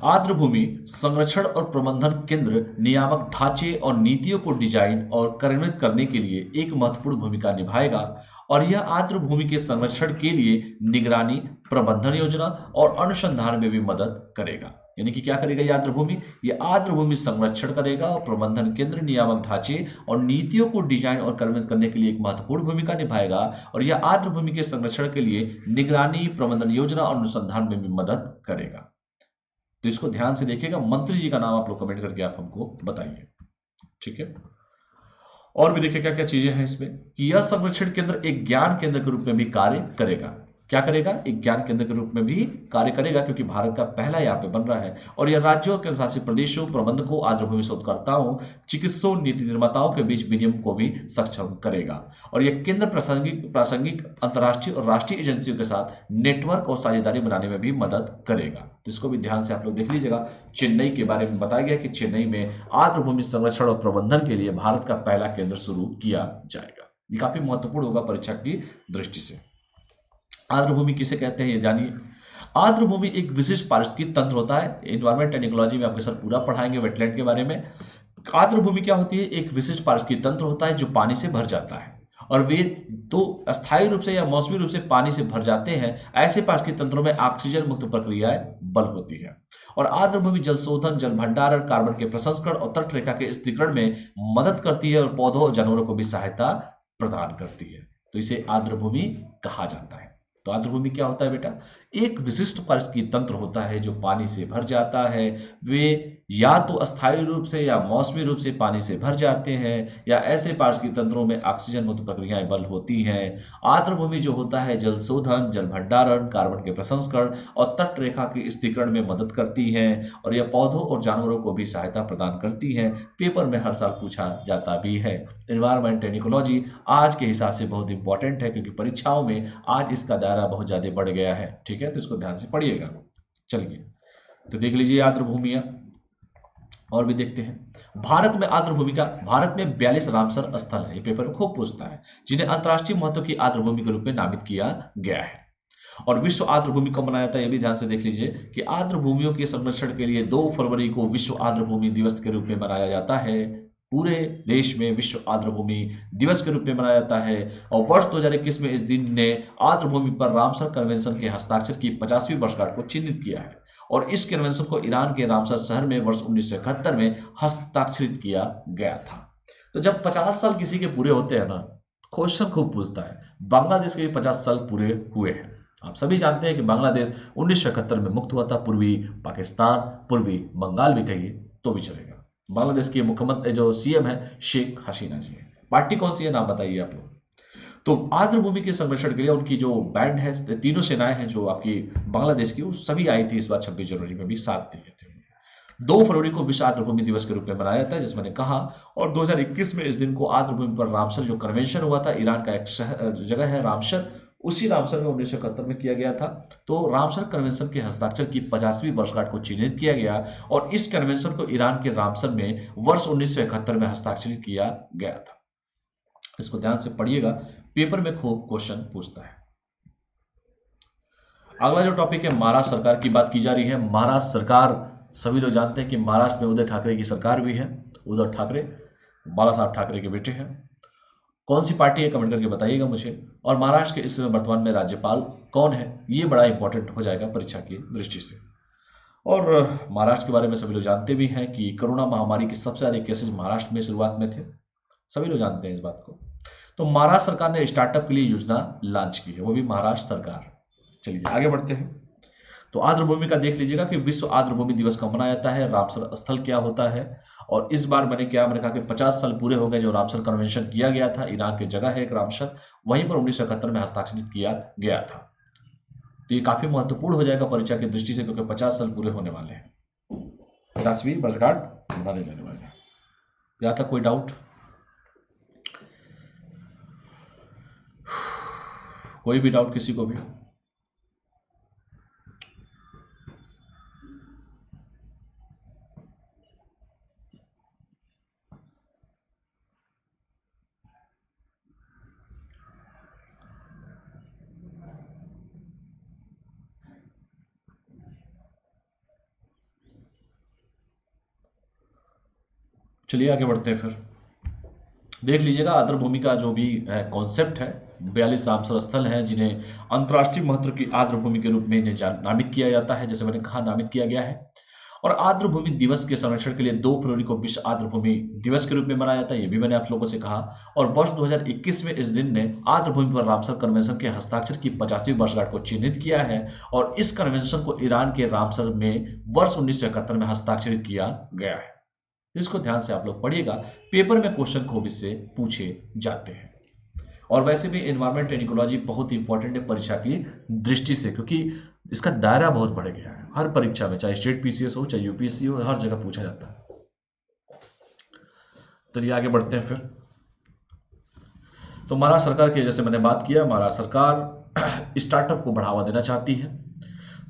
आर्द्र भूमि संरक्षण और प्रबंधन केंद्र नियामक ढांचे और नीतियों को डिजाइन और कार्यान्वित करने के लिए एक महत्वपूर्ण भूमिका निभाएगा और यह आर्द्र भूमि के संरक्षण के लिए निगरानी, प्रबंधन योजना और अनुसंधान में भी मदद करेगा। यानी कि क्या करेगा ये आर्द्र भूमि, ये आर्द्र भूमि संरक्षण करेगा और प्रबंधन केंद्र नियामक ढांचे और नीतियों को डिजाइन और कार्यान्वित करने के लिए एक महत्वपूर्ण भूमिका निभाएगा और यह आर्द्र भूमि के संरक्षण के लिए निगरानी, प्रबंधन योजना और अनुसंधान में भी मदद करेगा। तो इसको ध्यान से देखिएगा, मंत्री जी का नाम आप लोग कमेंट करके आप हमको बताइए, ठीक है। और भी देखिए क्या क्या चीजें हैं इसमें कि यह संरक्षण केंद्र एक ज्ञान केंद्र के रूप में भी कार्य करेगा। क्या करेगा? एक ज्ञान केंद्र के रूप में भी कार्य करेगा, क्योंकि भारत का पहला यहाँ पे बन रहा है। और यह राज्यों के शासित प्रदेशों, प्रबंधकों, आर्द्रभूमि शोधकर्ताओं, चिकित्सकों, नीति निर्माताओं के बीच विनिमय को भी सक्षम करेगा। और यह केंद्र प्रासंगिक प्रासंगिक अंतर्राष्ट्रीय और राष्ट्रीय एजेंसियों के साथ नेटवर्क और साझेदारी बनाने में भी मदद करेगा। तो इसको भी ध्यान से आप लोग देख लीजिएगा। चेन्नई के बारे में बताया गया कि चेन्नई में आर्द्रभूमि संरक्षण और प्रबंधन के लिए भारत का पहला केंद्र शुरू किया जाएगा। ये काफी महत्वपूर्ण होगा परीक्षा की दृष्टि से। आर्द्रभूमि किसे कहते हैं ये जानिए। आर्द्रभूमि एक विशिष्ट पारिस्थितिकी तंत्र होता है। एनवायरमेंट एंड इकोलॉजी में आपके सर पूरा पढ़ाएंगे वेटलैंड के बारे में। आर्द्रभूमि क्या होती है? एक विशिष्ट पारिस्थितिकी तंत्र होता है जो पानी से भर जाता है, और वे तो अस्थायी रूप से या मौसमी रूप से पानी से भर जाते हैं। ऐसे पारिस्थितिक तंत्रों में ऑक्सीजन मुक्त प्रक्रियाएं बल होती है। और आर्द्रभूमि जल शोधन, जल भंडारण, कार्बन के प्रसंस्करण और तट रेखा के स्थिरीकरण में मदद करती है, और पौधों और जानवरों को भी सहायता प्रदान करती है। तो इसे आर्द्रभूमि कहा जाता है। तो आर्द्रभूमि क्या होता है बेटा? एक विशिष्ट पारिस्थितिकी तंत्र होता है जो पानी से भर जाता है। वे या तो अस्थायी रूप से या मौसमी रूप से पानी से भर जाते हैं, या ऐसे पारिस्थितिक तंत्रों में ऑक्सीजन मुक्त प्रक्रियाएं बल होती हैं। आर्द्रभूमि जो होता है जल शोधन, जल भंडारण, कार्बन के प्रसंस्करण और तट रेखा के स्थिरीकरण में मदद करती है, और यह पौधों और जानवरों को भी सहायता प्रदान करती है। पेपर में हर साल पूछा जाता भी है। एनवायरमेंट एंड इकोलॉजी आज के हिसाब से बहुत इंपॉर्टेंट है, क्योंकि परीक्षाओं में आज इसका दायरा बहुत ज्यादा बढ़ गया है। ठीक है, तो इसको ध्यान से पढ़िएगा। चलिए तो देख लीजिए आर्द्रभूमियां, और भी देखते हैं। भारत में 42 रामसर स्थल है, ये पेपर में खूब पूछता है, जिन्हें अंतर्राष्ट्रीय महत्व की आर्द्रभूमि के रूप में नामित किया गया है। और विश्व आर्द्रभूमि कब मनाया जाता है, ये भी ध्यान से देख लीजिए कि आर्द्रभूमियों के संरक्षण के लिए 2 फरवरी को विश्व आर्द्रभूमि दिवस के रूप में मनाया जाता है। पूरे देश में विश्व आर्द्रभूमि दिवस के रूप में मनाया जाता है। और वर्ष 2021 में इस दिन ने आर्द्रभूमि पर रामसर कन्वेंशन के हस्ताक्षर की 50वीं वर्षगांठ को चिन्हित किया है। और इस कन्वेंशन को ईरान के रामसर शहर में वर्ष 1971 में हस्ताक्षरित किया गया था। तो जब 50 साल किसी के पूरे होते हैं ना, क्वेश्चन खूब पूछता है। बांग्लादेश के भी 50 साल पूरे हुए हैं। आप सभी जानते हैं कि बांग्लादेश 1971 में मुक्त हुआ था। पूर्वी पाकिस्तान, पूर्वी बंगाल भी कहिए तो भी चलेगा। बांग्लादेश के मुख्यमंत्री जो सीएम है शेख हसीना जी है। पार्टी कौन सी है नाम बताइए आप लोग। तो आर्द्रभूमि के संरक्षण के लिए उनकी जो बैंड है, तीनों सेनाएं हैं जो आपकी बांग्लादेश की, वो सभी आई थी इस बार 26 जनवरी में भी साथ दिए थे। 2 फरवरी को विश्व आर्द्रभूमि दिवस के रूप में मनाया जाता है, जैसे मैंने कहा। और 2021 में इस दिन को आर्द्रभूमि पर रामसर जो कन्वेंशन हुआ था, ईरान का एक जगह है रामसर, उसी रामसर में 1971 में किया गया था। तो रामसर कन्वेंशन के हस्ताक्षर की 50वीं वर्षगांठ को चिन्हित किया गया, और इस कन्वेंशन को ईरान के रामसर में वर्ष 1971 में हस्ताक्षरित किया गया था। इसको ध्यान से पढ़िएगा, पेपर में खूब क्वेश्चन पूछता है। अगला जो टॉपिक है, महाराष्ट्र सरकार की बात की जा रही है। महाराष्ट्र सरकार, सभी लोग जानते हैं कि महाराष्ट्र में उद्धव ठाकरे की सरकार भी है। उद्धव ठाकरे बाला साहब ठाकरे के बेटे हैं। कौन सी पार्टी है कमेंट करके बताइएगा मुझे। और महाराष्ट्र के इस समय वर्तमान में राज्यपाल कौन है, ये बड़ा इंपॉर्टेंट हो जाएगा परीक्षा की दृष्टि से। और महाराष्ट्र के बारे में सभी लोग जानते भी हैं कि कोरोना महामारी के सबसे ज्यादा केसेस महाराष्ट्र में शुरुआत में थे। सभी लोग जानते हैं इस बात को। तो महाराष्ट्र सरकार ने स्टार्टअप के लिए योजना लॉन्च की है, वो भी महाराष्ट्र सरकार। चलिए आगे बढ़ते हैं। तो आर्द्रभूमि का देख लीजिएगा कि विश्व आर्द्रभूमि दिवस कब मनाया जाता है, रामसर स्थल क्या होता है। और इस बार मैंने कहा कि 50 साल पूरे हो गए जो रामसर कन्वेंशन किया गया था। ईरान की जगह है एक रामसर, वहीं पर 1971 में हस्ताक्षरित किया गया था। तो ये काफी महत्वपूर्ण हो जाएगा परीक्षा की दृष्टि से, क्योंकि 50 साल पूरे होने वाले हैं, 50वीं वर्षगांठ मनाने जाने वाले हैं। यहाँ तक कोई डाउट? कोई भी डाउट किसी को भी? चलिए आगे बढ़ते हैं। फिर देख लीजिएगा आर्द्रभूमि का जो भी कॉन्सेप्ट है। 42 रामसर स्थल हैं जिन्हें अंतर्राष्ट्रीय महत्व की आर्द्रभूमि के रूप में नामित किया जाता है, जैसे मैंने कहा नामित किया गया है। और आर्द्रभूमि दिवस के संरक्षण के लिए 2 फरवरी को विश्व आर्द्रभूमि दिवस के रूप में मनाया जाता है, ये भी मैंने आप लोगों से कहा। और वर्ष 2021 में इस दिन ने आर्द्रभूमि पर रामसर कन्वेंशन के हस्ताक्षर की 50वीं वर्षगांठ को चिन्हित किया है। और इस कन्वेंशन को ईरान के रामसर में वर्ष 1971 में हस्ताक्षरित किया गया है। इसको ध्यान से आप लोग पढ़िएगा, पेपर में क्वेश्चन खूब इससे पूछे जाते हैं। और वैसे भी एनवायरमेंट एंड इकोलॉजी बहुत ही इंपॉर्टेंट है परीक्षा की दृष्टि से, क्योंकि इसका दायरा बहुत बढ़ गया है। हर परीक्षा में, चाहे स्टेट पीसीएस हो, चाहे यूपीएससी हो, हर जगह पूछा जाता है। चलिए आगे बढ़ते हैं फिर। तो महाराष्ट्र सरकार की, जैसे मैंने बात किया, महाराष्ट्र सरकार स्टार्टअप को बढ़ावा देना चाहती है।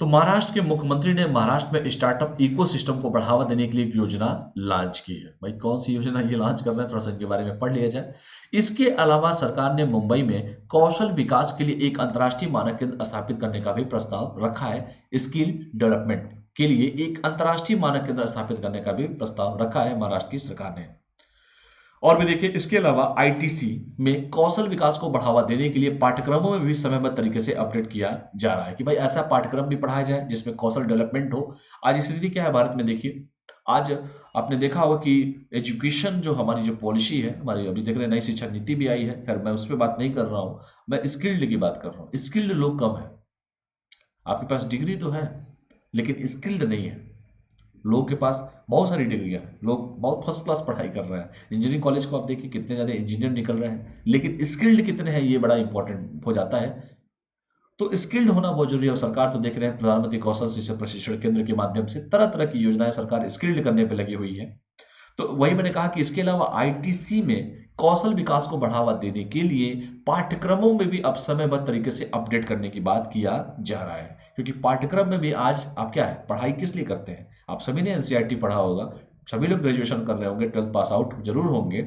तो महाराष्ट्र के मुख्यमंत्री ने महाराष्ट्र में स्टार्टअप इकोसिस्टम को बढ़ावा देने के लिए एक योजना लॉन्च की है। भाई कौन सी योजना ये लॉन्च कर रहे हैं, थोड़ा सा इनके बारे में पढ़ लिया जाए। इसके अलावा सरकार ने मुंबई में कौशल विकास के लिए एक अंतर्राष्ट्रीय मानक केंद्र स्थापित करने का भी प्रस्ताव रखा है। स्किल डेवलपमेंट के लिए एक अंतर्राष्ट्रीय मानक केंद्र स्थापित करने का भी प्रस्ताव रखा है महाराष्ट्र की सरकार ने। और भी देखिए, इसके अलावा आईटीसी में कौशल विकास को बढ़ावा देने के लिए पाठ्यक्रमों में भी समयबद्ध तरीके से अपडेट किया जा रहा है कि भाई ऐसा पाठ्यक्रम भी पढ़ाया जाए जिसमें कौशल डेवलपमेंट हो। आज स्थिति क्या है भारत में, देखिए आज आपने देखा होगा कि एजुकेशन जो हमारी जो पॉलिसी है, हमारी अभी देख रहे हैं नई शिक्षा नीति भी आई है। खैर मैं उस पर बात नहीं कर रहा हूं, मैं स्किल्ड की बात कर रहा हूं। स्किल्ड लोग कम है, आपके पास डिग्री तो है लेकिन स्किल्ड नहीं है। लोगों के पास बहुत सारी डिग्रियां हैं, लोग बहुत फर्स्ट क्लास पढ़ाई कर रहे हैं। इंजीनियरिंग कॉलेज को आप देखिए कितने ज़्यादा इंजीनियर निकल रहे हैं, लेकिन स्किल्ड कितने हैं ये बड़ा इंपॉर्टेंट हो जाता है। तो स्किल्ड होना बहुत जरूरी है। और सरकार तो देख रहे हैं प्रधानमंत्री कौशल शिक्षा प्रशिक्षण केंद्र के माध्यम से तरह तरह की योजनाएं सरकार स्किल्ड करने पर लगी हुई है। तो वही मैंने कहा कि इसके अलावा आईटीसी में कौशल विकास को बढ़ावा देने के लिए पाठ्यक्रमों में भी अब समयबद्ध तरीके से अपडेट करने की बात किया जा रहा है। क्योंकि पाठ्यक्रम में भी आज आप क्या है, पढ़ाई किस लिए करते हैं, आप सभी ने एनसीईआरटी पढ़ा होगा, सभी लोग ग्रेजुएशन कर रहे होंगे, 12th पास आउट जरूर होंगे।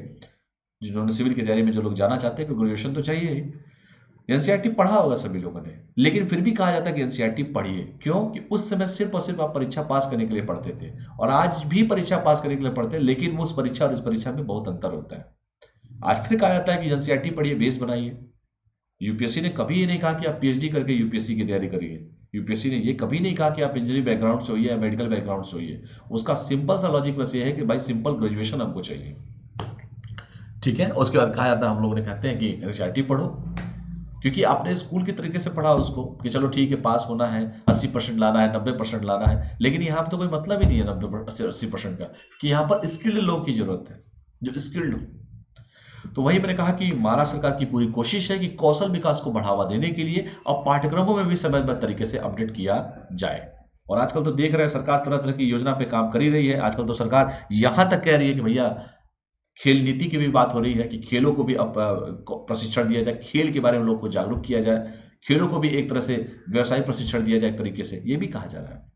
जिन्होंने सिविल की तैयारी में जो लोग जाना चाहते हैं, ग्रेजुएशन तो चाहिए ही। एनसीईआरटी पढ़ा होगा सभी लोगों ने, लेकिन फिर भी कहा जाता है कि एनसीईआरटी पढ़िए। क्यों? कि उस समय सिर्फ और सिर्फ आप परीक्षा पास करने के लिए पढ़ते थे, और आज भी परीक्षा पास करने के लिए पढ़ते हैं, लेकिन वो उस परीक्षा और इस परीक्षा में बहुत अंतर होता है। आज फिर कहा जाता है कि एनसीईआरटी पढ़िए, बेस बनाइए। यूपीएससी ने कभी ये नहीं कहा कि आप पीएचडी करके यूपीएससी की तैयारी करिए। यूपीएससी ने ये कभी नहीं कहा कि आप इंजीनियरिंग बैकग्राउंड से होइए या मेडिकल बैकग्राउंड से होइए। उसका सिंपल सा लॉजिक बस ये है कि भाई सिंपल ग्रेजुएशन हमको चाहिए, ठीक है। उसके बाद कहा जाता है, हम लोग ने कहते हैं कि एनसीईआरटी पढ़ो, क्योंकि आपने स्कूल के तरीके से पढ़ा उसको कि चलो ठीक है पास होना है, 80% लाना है, 90% लाना है। लेकिन यहाँ पर तो कोई मतलब ही नहीं है 90-80% का, कि यहाँ पर स्किल्ड लोग की जरूरत है, जो स्किल्ड हो। तो वही मैंने कहा कि महाराष्ट्र सरकार की पूरी कोशिश है कि कौशल विकास को बढ़ावा देने के लिए और पाठ्यक्रमों में भी समयबद्ध तरीके से अपडेट किया जाए। और आजकल तो देख रहे हैं सरकार तरह तरह की योजना पे काम कर ही रही है। आजकल तो सरकार यहां तक कह रही है कि भैया खेल नीति की भी बात हो रही है कि खेलों को भी अब प्रशिक्षण दिया जाए, खेल के बारे में लोग को जागरूक किया जाए, खेलों को भी एक तरह से व्यवसायिक प्रशिक्षण दिया जाए एक तरीके से, ये भी कहा जा रहा है।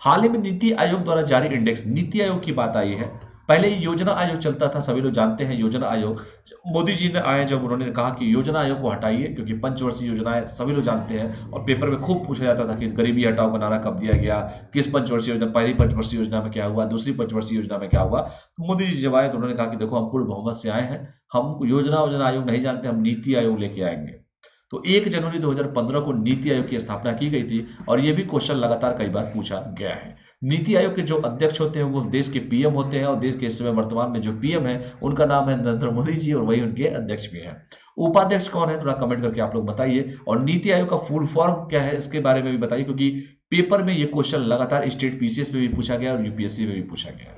हाल ही में नीति आयोग द्वारा जारी इंडेक्स, नीति आयोग की बात आई है। पहले योजना आयोग चलता था, सभी लोग जानते हैं योजना आयोग। मोदी जी ने आए जब, उन्होंने कहा कि योजना आयोग को हटाइए, क्योंकि पंचवर्षीय योजनाएं सभी लोग जानते हैं। और पेपर में खूब पूछा जाता था कि गरीबी हटाओ का नारा कब दिया गया, किस पंचवर्षीय योजना, पहली पंचवर्षीय योजना में क्या हुआ, दूसरी पंचवर्षीय योजना में क्या हुआ। तो मोदी जी जब आए तो उन्होंने कहा कि देखो हम पूर्ण बहुमत से आए हैं, हम योजना आयोग नहीं जानते, हम नीति आयोग लेके आएंगे। तो 1 जनवरी 2015 को नीति आयोग की स्थापना की गई थी। और यह भी क्वेश्चन लगातार कई बार पूछा गया है। नीति आयोग के जो अध्यक्ष होते हैं वो देश के पीएम होते हैं, और देश के इस समय वर्तमान में जो पीएम है उनका नाम है नरेंद्र मोदी जी, और वही उनके अध्यक्ष भी हैं। उपाध्यक्ष कौन है, थोड़ा कमेंट करके आप लोग बताइए। और नीति आयोग का फुल फॉर्म क्या है इसके बारे में भी बताइए, क्योंकि पेपर में ये क्वेश्चन लगातार स्टेट पीसीएस में भी पूछा गया और यूपीएससी में भी पूछा गया,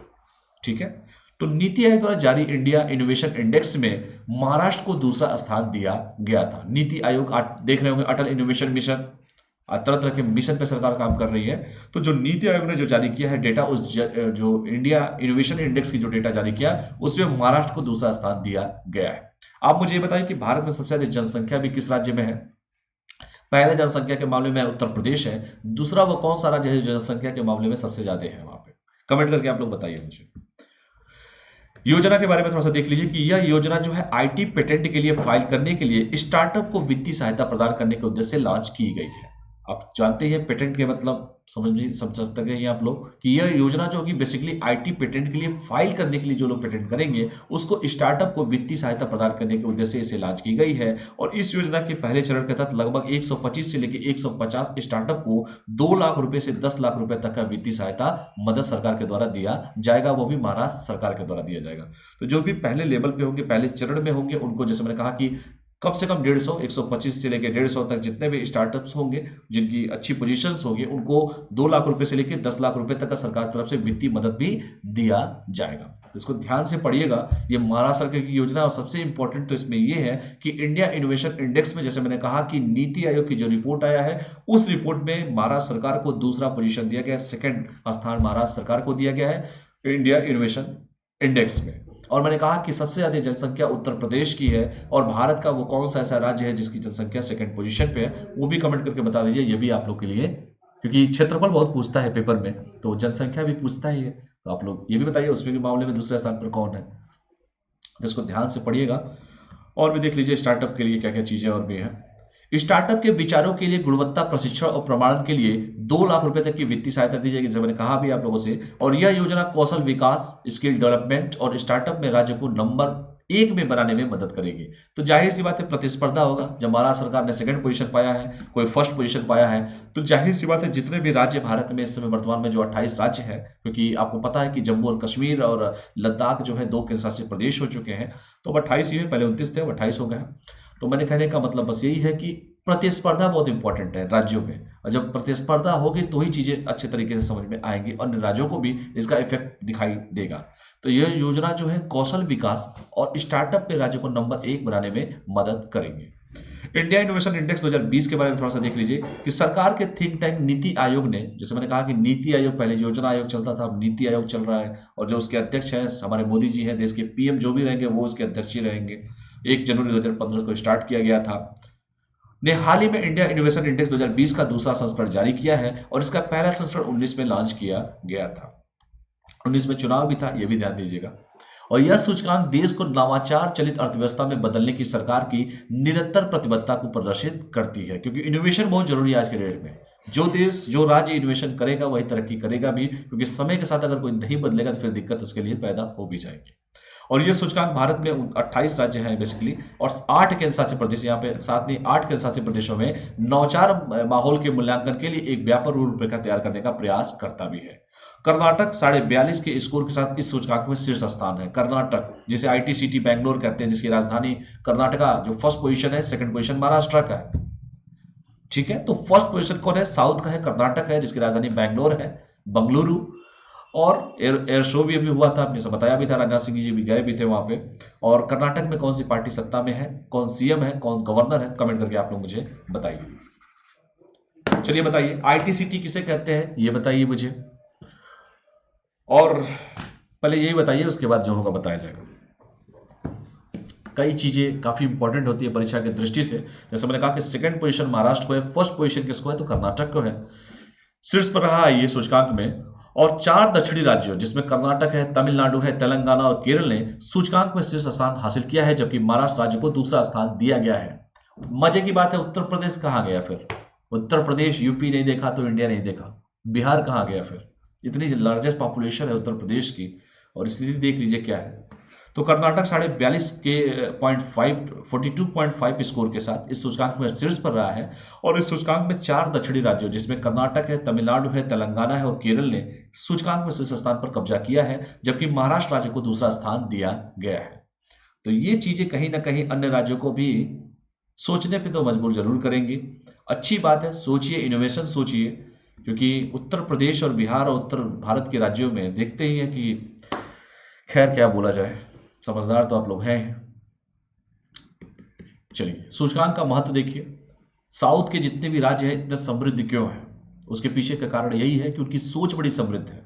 ठीक है। तो नीति आयोग द्वारा जारी इंडिया इनोवेशन इंडेक्स में महाराष्ट्र को दूसरा स्थान दिया गया था। नीति आयोग देख रहे होंगे, अटल इनोवेशन मिशन, तरह तरह के मिशन पे सरकार काम कर रही है। तो जो नीति आयोग ने जो जारी किया है डेटा, उस जो इंडिया इनोवेशन इंडेक्स की जो डेटा जारी किया, उसमें महाराष्ट्र को दूसरा स्थान दिया गया है। आप मुझे ये बताएं कि भारत में सबसे ज्यादा जनसंख्या भी किस राज्य में है। पहले जनसंख्या के मामले में उत्तर प्रदेश है, दूसरा वो कौन सा राज्य है जनसंख्या के मामले में सबसे ज्यादा है वहां पे, कमेंट करके आप लोग बताइए मुझे। योजना के बारे में थोड़ा सा देख लीजिए कि यह योजना जो है आईटी पेटेंट के लिए फाइल करने के लिए स्टार्टअप को वित्तीय सहायता प्रदान करने के उद्देश्य से लॉन्च की गई है। आप जानते हैं पेटेंट के मतलब समझ सकते हैं आप लोग कि यह योजना जो होगी बेसिकली आईटी पेटेंट के लिए फाइल करने के लिए जो लोग पेटेंट करेंगे उसको स्टार्टअप को वित्तीय सहायता प्रदान करने के उद्देश्य से इसे लॉन्च की गई है। और इस योजना के पहले चरण के तहत लगभग 125 से लेकर 150 स्टार्टअप को 2 लाख रुपए से 10 लाख रुपए तक का वित्तीय सहायता मदद सरकार के द्वारा दिया जाएगा, वो भी महाराष्ट्र सरकार के द्वारा दिया जाएगा। तो जो भी पहले लेवल पे होंगे, पहले चरण में होंगे, उनको जैसे मैंने कहा कि कम से कम 150, 125 से लेकर 150 तक जितने भी स्टार्टअप्स होंगे जिनकी अच्छी पोजीशंस होंगी, उनको 2 लाख रुपए से लेकर 10 लाख रुपए तक का सरकार की तरफ से वित्तीय मदद भी दिया जाएगा। तो इसको ध्यान से पढ़िएगा। ये महाराष्ट्र सरकार की योजना, और सबसे इंपॉर्टेंट तो इसमें ये है कि इंडिया इनोवेशन इंडेक्स में, जैसे मैंने कहा कि नीति आयोग की जो रिपोर्ट आया है, उस रिपोर्ट में महाराष्ट्र सरकार को दूसरा पोजीशन दिया गया है, सेकंड स्थान महाराष्ट्र सरकार को दिया गया है इंडिया इनोवेशन इंडेक्स में। और मैंने कहा कि सबसे ज्यादा जनसंख्या उत्तर प्रदेश की है, और भारत का वो कौन सा ऐसा राज्य है जिसकी जनसंख्या सेकंड पोजीशन पे है, वो भी कमेंट करके बता दीजिए। ये भी आप लोग के लिए, क्योंकि क्षेत्रफल बहुत पूछता है पेपर में, तो जनसंख्या भी पूछता ही है, तो आप लोग ये भी बताइए उसमें भी मामले में दूसरे स्थान पर कौन है। तो इसको ध्यान से पढ़िएगा। और भी देख लीजिए स्टार्टअप के लिए क्या क्या चीजें और भी हैं। स्टार्टअप के विचारों के लिए गुणवत्ता प्रशिक्षण और प्रमाणन के लिए 2 लाख रुपए तक की वित्तीय सहायता दी जाएगी, जैसे मैंने कहा भी आप लोगों से। और यह योजना कौशल विकास, स्किल डेवलपमेंट और स्टार्टअप में राज्य को नंबर 1 में बनाने में मदद करेगी। तो जाहिर सी बात है प्रतिस्पर्धा होगा। जब महाराष्ट्र सरकार ने सेकंड पोजीशन पाया है, कोई फर्स्ट पोजीशन पाया है, तो जाहिर सी बात है जितने भी राज्य भारत में इस समय वर्तमान में जो 28 राज्य है, क्योंकि आपको पता है कि जम्मू और कश्मीर और लद्दाख जो है 2 केंद्र शासित प्रदेश हो चुके हैं, तो अब 28 ही है, पहले 29 थे, अब 28 हो गए हैं। तो मैंने कहने का मतलब बस यही है कि प्रतिस्पर्धा बहुत इंपॉर्टेंट है राज्यों में, और जब प्रतिस्पर्धा होगी तो ही चीजें अच्छे तरीके से समझ में आएंगी, अन्य राज्यों को भी इसका इफेक्ट दिखाई देगा। तो यह योजना जो है कौशल विकास और स्टार्टअप में राज्य को नंबर 1 बनाने में मदद करेंगे। इंडिया इनोवेशन इंडेक्स 2020 के बारे में थोड़ा सा देख लीजिए कि सरकार के थिंक टैंक नीति आयोग ने, जैसे मैंने कहा कि नीति आयोग पहले योजना आयोग चलता था, अब नीति आयोग चल रहा है, और जो उसके अध्यक्ष हैं हमारे मोदी जी हैं, देश के पीएम जो भी रहेंगे वो उसके अध्यक्ष ही रहेंगे। 1 जनवरी 2015 को स्टार्ट किया गया था, ने हाल ही में इंडिया इनोवेशन इंडेक्स 2020 का दूसरा संस्करण जारी किया है, और इसका पहला संस्करण 19 में लॉन्च किया गया था। 19 में चुनाव भी था, यह भी ध्यान दीजिएगा। और यह सूचकांक देश को नवाचार चलित अर्थव्यवस्था में बदलने की सरकार की निरंतर प्रतिबद्धता को प्रदर्शित करती है, क्योंकि इनोवेशन बहुत जरूरी है आज के डेट में। जो देश, जो राज्य इनोवेशन करेगा वही तरक्की करेगा भी, क्योंकि समय के साथ अगर कोई नहीं बदलेगा तो फिर दिक्कत उसके लिए पैदा हो भी जाएगी। और ये सूचकांक भारत में 28 राज्य हैं बेसिकली, और 8 केंद्र शासित प्रदेश, यहाँ पे साथ में 8 केंद्र शासित प्रदेशों में नवाचार माहौल के मूल्यांकन के लिए एक व्यापक रूपरेखा तैयार करने का प्रयास करता भी है। कर्नाटक 42.5 के स्कोर के साथ इस सूचकांक में शीर्ष स्थान है। कर्नाटक, जिसे आईटी-सीटी बैंगलोर कहते हैं, जिसकी राजधानी कर्नाटका, जो फर्स्ट पोजीशन है, सेकंड पोजीशन महाराष्ट्र का है। ठीक है, तो फर्स्ट पोजीशन कौन है? साउथ का है, कर्नाटक है, जिसकी राजधानी बैंगलोर है, बंगलुरु। और एयर शो भी अभी हुआ था, आपने सब बताया भी था, राजनाथ सिंह जी भी गए भी थे वहां पे। और कर्नाटक में कौन सी पार्टी सत्ता में है, कौन सीएम है, कौन गवर्नर है, कमेंट करके आप लोग मुझे बताइए। चलिए बताइए, आईटी-सीटी किसे कहते हैं ये बताइए मुझे, और पहले यही बताइए, उसके बाद जो होगा बताया जाएगा। कई चीजें काफी इंपॉर्टेंट होती है परीक्षा की दृष्टि से। जैसे मैंने कहा कि सेकंड पोजीशन महाराष्ट्र को है, फर्स्ट पोजीशन किसको है, तो कर्नाटक को है, शीर्ष पर रहा है ये सूचकांक में। और 4 दक्षिणी राज्यों, जिसमें कर्नाटक है, तमिलनाडु है, तेलंगाना और केरल ने सूचकांक में शीर्ष स्थान हासिल किया है, जबकि महाराष्ट्र राज्य को दूसरा स्थान दिया गया है। मजे की बात है, उत्तर प्रदेश कहां गया फिर? उत्तर प्रदेश, यूपी नहीं देखा तो इंडिया नहीं देखा, बिहार कहां गया फिर? इतनी लार्जेस्ट पॉपुलेशन है उत्तर प्रदेश की, और स्थिति देख लीजिए क्या है। तो कर्नाटक 42.5 के 42.5 स्कोर के साथ इस सूचकांक में शीर्ष पर रहा है। और इस सूचकांक में 4 दक्षिणी राज्यों, जिसमें कर्नाटक है, तमिलनाडु है, तेलंगाना है और केरल ने सूचकांक में शीर्ष स्थान पर कब्जा किया है, जबकि महाराष्ट्र राज्य को दूसरा स्थान दिया गया है। तो ये चीजें कहीं ना कहीं अन्य राज्यों को भी सोचने पर तो मजबूर जरूर करेंगी। अच्छी बात है, सोचिए, इनोवेशन सोचिए, क्योंकि उत्तर प्रदेश और बिहार और उत्तर भारत के राज्यों में देखते ही हैं कि, खैर क्या बोला जाए, समझदार तो आप लोग हैं। चलिए, सूचकांक का महत्व देखिए। साउथ के जितने भी राज्य हैं इतने समृद्ध क्यों हैं? उसके पीछे का कारण यही है कि उनकी सोच बड़ी समृद्ध है।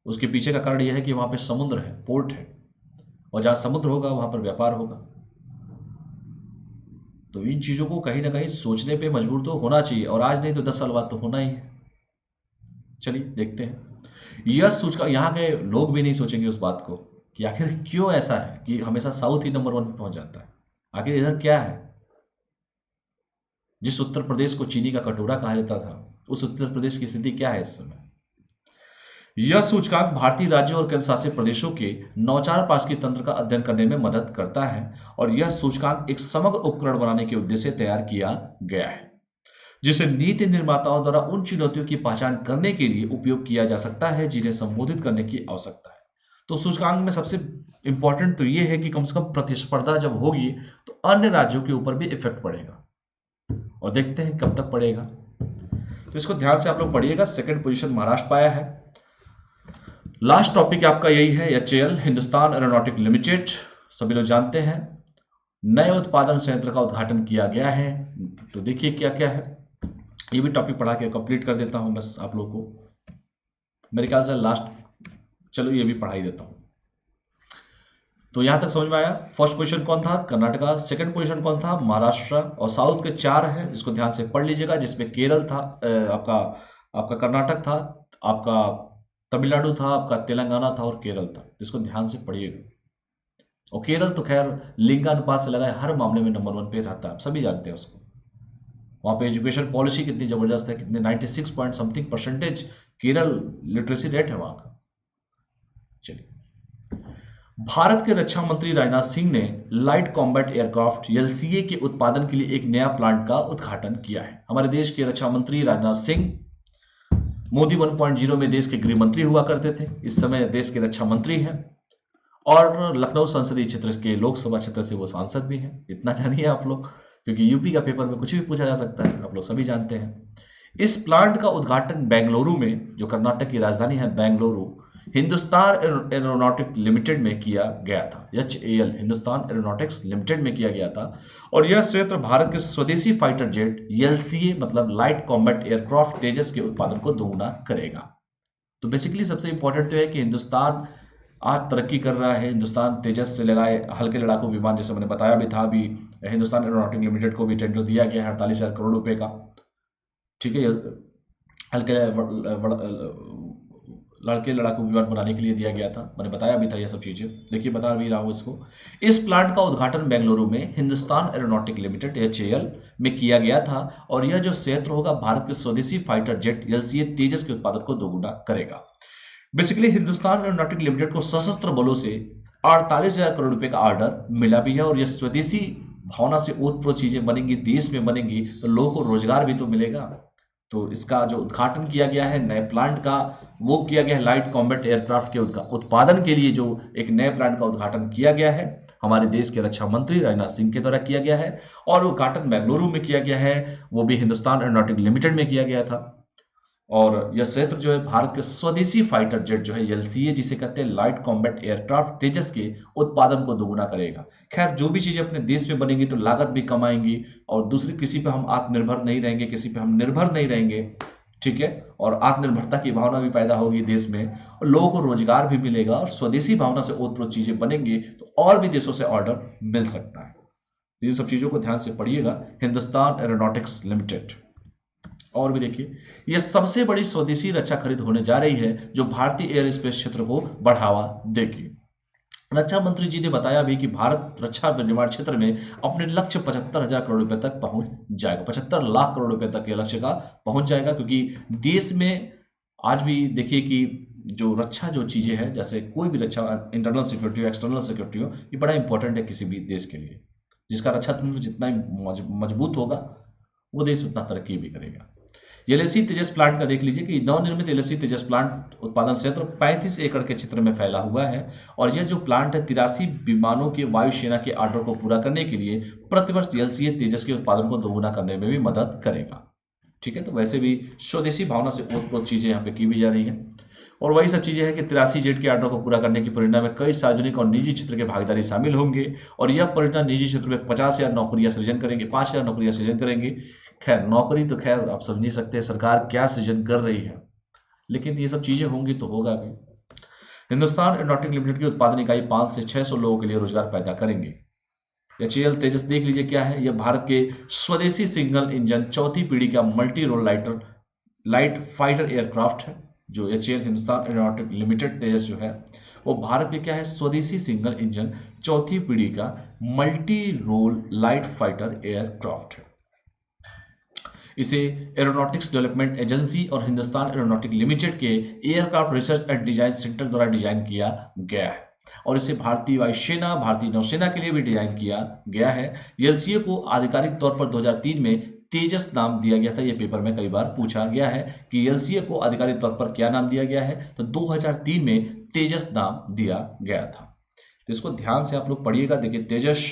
उसके पीछे का कारण यह है कि वहां पे समुद्र है, पोर्ट है, और जहां समुद्र होगा वहां पर व्यापार होगा। तो इन चीजों को कहीं ना कहीं सोचने पे मजबूर तो होना चाहिए, और आज नहीं तो 10 साल बाद तो होना ही है। चलिए देखते हैं। यह सूचकांक, यहाँ के लोग भी नहीं सोचेंगे उस बात को कि आखिर क्यों ऐसा है कि हमेशा साउथ ही नंबर 1 पे पहुंच जाता है। आखिर इधर क्या है? जिस उत्तर प्रदेश को चीनी का कटोरा कहा जाता था, उस उत्तर प्रदेश की स्थिति क्या है इस समय? यह सूचकांक भारतीय राज्यों और केंद्र शासित प्रदेशों के नवाचार पारस्परिक तंत्र का अध्ययन करने में मदद करता है, और यह सूचकांक एक समग्र उपकरण बनाने के उद्देश्य से तैयार किया गया है, जिसे नीति निर्माताओं द्वारा उन चुनौतियों की पहचान करने के लिए उपयोग किया जा सकता है जिन्हें संबोधित करने की आवश्यकता है। तो सूचकांक में सबसे इंपॉर्टेंट तो यह है कि कम से कम प्रतिस्पर्धा जब होगी तो अन्य राज्यों के ऊपर भी इफेक्ट पड़ेगा, और देखते हैं कब तक पड़ेगा। तो इसको ध्यान से आप लोग पढ़िएगा। सेकंड पोजीशन महाराष्ट्र पाया है। लास्ट टॉपिक आपका यही है, एचएएल हिंदुस्तान एरोनॉटिक लिमिटेड, सभी लोग जानते हैं। नए उत्पादन संयंत्र का उद्घाटन किया गया है। तो देखिए क्या क्या है, ये भी टॉपिक पढ़ा के कंप्लीट कर देता हूं बस आप लोग को, मेरे ख्याल से लास्ट, चलो ये भी पढ़ा ही देता हूं। तो यहां तक समझ में आया। फर्स्ट पोजीशन कौन था? कर्नाटका। सेकंड पोजीशन कौन था? महाराष्ट्र। और साउथ के 4 है, इसको ध्यान से पढ़ लीजिएगा, जिसमें केरल था, आपका आपका कर्नाटक था, आपका तमिलनाडु था, आपका तेलंगाना था और केरल था। इसको ध्यान से पढ़िएगा। और केरल तो खैर लिंगानुपात से लगा है, हर मामले में नंबर 1 पे रहता है, आप सभी जानते हैं उसको। वहां पे एजुकेशन पॉलिसी कितनी जबरदस्त है, कितने 96 point something percentage Kerala literacy rate है वहां का। चलिए, भारत के रक्षा मंत्री राजनाथ सिंह ने लाइट कॉम्बैट एयरक्राफ्ट एलसीए के उत्पादन के लिए एक नया प्लांट का उद्घाटन किया है। हमारे देश के रक्षा मंत्री राजनाथ सिंह मोदी 1.0 में देश के गृह मंत्री हुआ करते थे, इस समय देश के रक्षा मंत्री हैं और लखनऊ संसदीय क्षेत्र के लोकसभा क्षेत्र से वो सांसद भी हैं। इतना जानिए आप लोग, क्योंकि यूपी का पेपर में कुछ भी पूछा जा सकता है, आप लोग सभी जानते हैं। इस प्लांट का उद्घाटन बेंगलुरु में, जो कर्नाटक की राजधानी है बेंगलुरु, हिंदुस्तान एरोनॉटिक लिमिटेड में किया गया था। एचएएल हिंदुस्तान एरोनॉटिक्स लिमिटेड में किया गया था। और यह क्षेत्र भारत के स्वदेशी फाइटर जेट एलसीए मतलब लाइट कॉम्बैट एयरक्राफ्ट तेजस के उत्पादन को दोगुना करेगा। तो बेसिकली सबसे इंपॉर्टेंट तो है कि हिंदुस्तान आज तरक्की कर रहा है। हिंदुस्तान तेजस से लगाए हल्के लड़ाकू विमान, जैसे मैंने बताया भी था, अभी हिंदुस्तान एरोनॉटिक लिमिटेड को भी टेंडर दिया गया है 48,000 करोड़ रुपए का। ठीक है, हल्के लड़के लड़ाकू विमान बनाने के लिए दिया गया था, मैंने बताया भी था ये सब चीजें। देखिए बता भी रहा हूं इसको। इस प्लांट का उद्घाटन बेंगलुरु में हिंदुस्तान एरोनॉटिक लिमिटेड एचएएल में किया गया था। और यह जो क्षेत्र होगा भारत के स्वदेशी फाइटर जेट एलसीए तेजस के उत्पादन को दोगुना करेगा। बेसिकली हिंदुस्तान एरोनॉटिक लिमिटेड को सशस्त्र बलों से 48,000 करोड़ रुपए का ऑर्डर मिला भी है। और यह स्वदेशी भावना से ओतप्रोत चीजें बनेंगी, देश में बनेंगी, तो लोगों को रोजगार भी तो मिलेगा। तो इसका जो उद्घाटन किया गया है नए प्लांट का, वो किया गया है लाइट कॉम्बैट एयरक्राफ्ट के उत्पादन के लिए, जो एक नए प्लांट का उद्घाटन किया गया है हमारे देश के रक्षा मंत्री राजनाथ सिंह के द्वारा किया गया है। और उद्घाटन बेंगलुरु में किया गया है, वो भी हिंदुस्तान एरोनॉटिक लिमिटेड में किया गया था। और यह क्षेत्र जो है भारत के स्वदेशी फाइटर जेट जो है एलसीए, जिसे कहते हैं लाइट कॉम्बैट एयरक्राफ्ट तेजस के उत्पादन को दोगुना करेगा। खैर जो भी चीजें अपने देश में बनेंगी तो लागत भी कम आएंगी और दूसरी किसी पे हम आत्मनिर्भर नहीं रहेंगे, किसी पे हम निर्भर नहीं रहेंगे। ठीक है, और आत्मनिर्भरता की भावना भी पैदा होगी देश में और लोगों को रोजगार भी मिलेगा और स्वदेशी भावना से ओतप्रोत चीजें बनेंगी तो और भी देशों से ऑर्डर मिल सकता है। ये सब चीजों को ध्यान से पढ़िएगा, हिंदुस्तान एरोनॉटिक्स लिमिटेड। और भी देखिए, यह सबसे बड़ी स्वदेशी रक्षा खरीद होने जा रही है जो भारतीय एयर स्पेस क्षेत्र को बढ़ावा देगी। रक्षा मंत्री जी ने बताया भी कि भारत रक्षा निर्माण क्षेत्र में अपने लक्ष्य 75,000 करोड़ रुपए तक पहुंच जाएगा, 75 लाख करोड़ रुपए तक के लक्ष्य का पहुंच जाएगा। क्योंकि देश में आज भी देखिए कि जो रक्षा जो चीजें हैं, जैसे कोई भी रक्षा, इंटरनल सिक्योरिटी हो, एक्सटर्नल सिक्योरिटी हो, ये बड़ा इंपॉर्टेंट है किसी भी देश के लिए। जिसका रक्षा तंत्र जितना मजबूत होगा वो देश उतना तरक्की भी करेगा। एलएसी तेजस प्लांट का देख लीजिए कि नवनिर्मित एलएसी तेजस प्लांट उत्पादन क्षेत्र 35 एकड़ के क्षेत्र में फैला हुआ है। और यह जो प्लांट है 83 विमानों के वायुसेना के ऑर्डर को पूरा करने के लिए प्रतिवर्ष एलसीए तेजस के उत्पादन को दोगुना करने में भी मदद करेगा। ठीक है, तो वैसे भी स्वदेशी भावना से ओतप्रोत चीजें यहाँ पे की भी जा रही है। और वही सब चीजें हैं कि 83 जेट के ऑर्डर को पूरा करने की परियोजना में कई सार्वजनिक और निजी क्षेत्र के भागीदारी शामिल होंगे। और यह परियोजना निजी क्षेत्र में 50,000 नौकरियां सृजन करेंगे, 5,000 नौकरियां सृजन करेंगे। खैर नौकरी तो खैर आप समझ ही सकते हैं सरकार क्या सृजन कर रही है, लेकिन ये सब चीजें होंगी तो होगा भी। हिंदुस्तान एरोनॉटिक लिमिटेड की उत्पादन इकाई 500 से 600 लोगों के लिए रोजगार पैदा करेंगे। एचएएल तेजस देख लीजिए क्या है, यह भारत के स्वदेशी सिंगल इंजन चौथी पीढ़ी का multi role light fighter aircraft है। जो HAL Hindustan aeronautic limited Tejas जो है वो भारत के क्या है, स्वदेशी सिंगल इंजन चौथी पीढ़ी का multi role light fighter aircraft है। इसे एरोनॉटिक्स डेवलपमेंट एजेंसी और हिंदुस्तान एरोनॉटिक लिमिटेड के aircraft research and design centre द्वारा डिजाइन किया गया है। और इसे भारतीय वायुसेना, भारतीय नौसेना के लिए भी डिजाइन किया गया है। एलसीए को आधिकारिक तौर पर 2003 में तेजस नाम दिया गया था। यह पेपर में कई बार पूछा गया है कि एलसीए को आधिकारिक तौर पर क्या नाम दिया गया है, तो 2003 में तेजस नाम दिया गया था। तो इसको ध्यान से आप लोग पढ़िएगा। देखिए तेजस,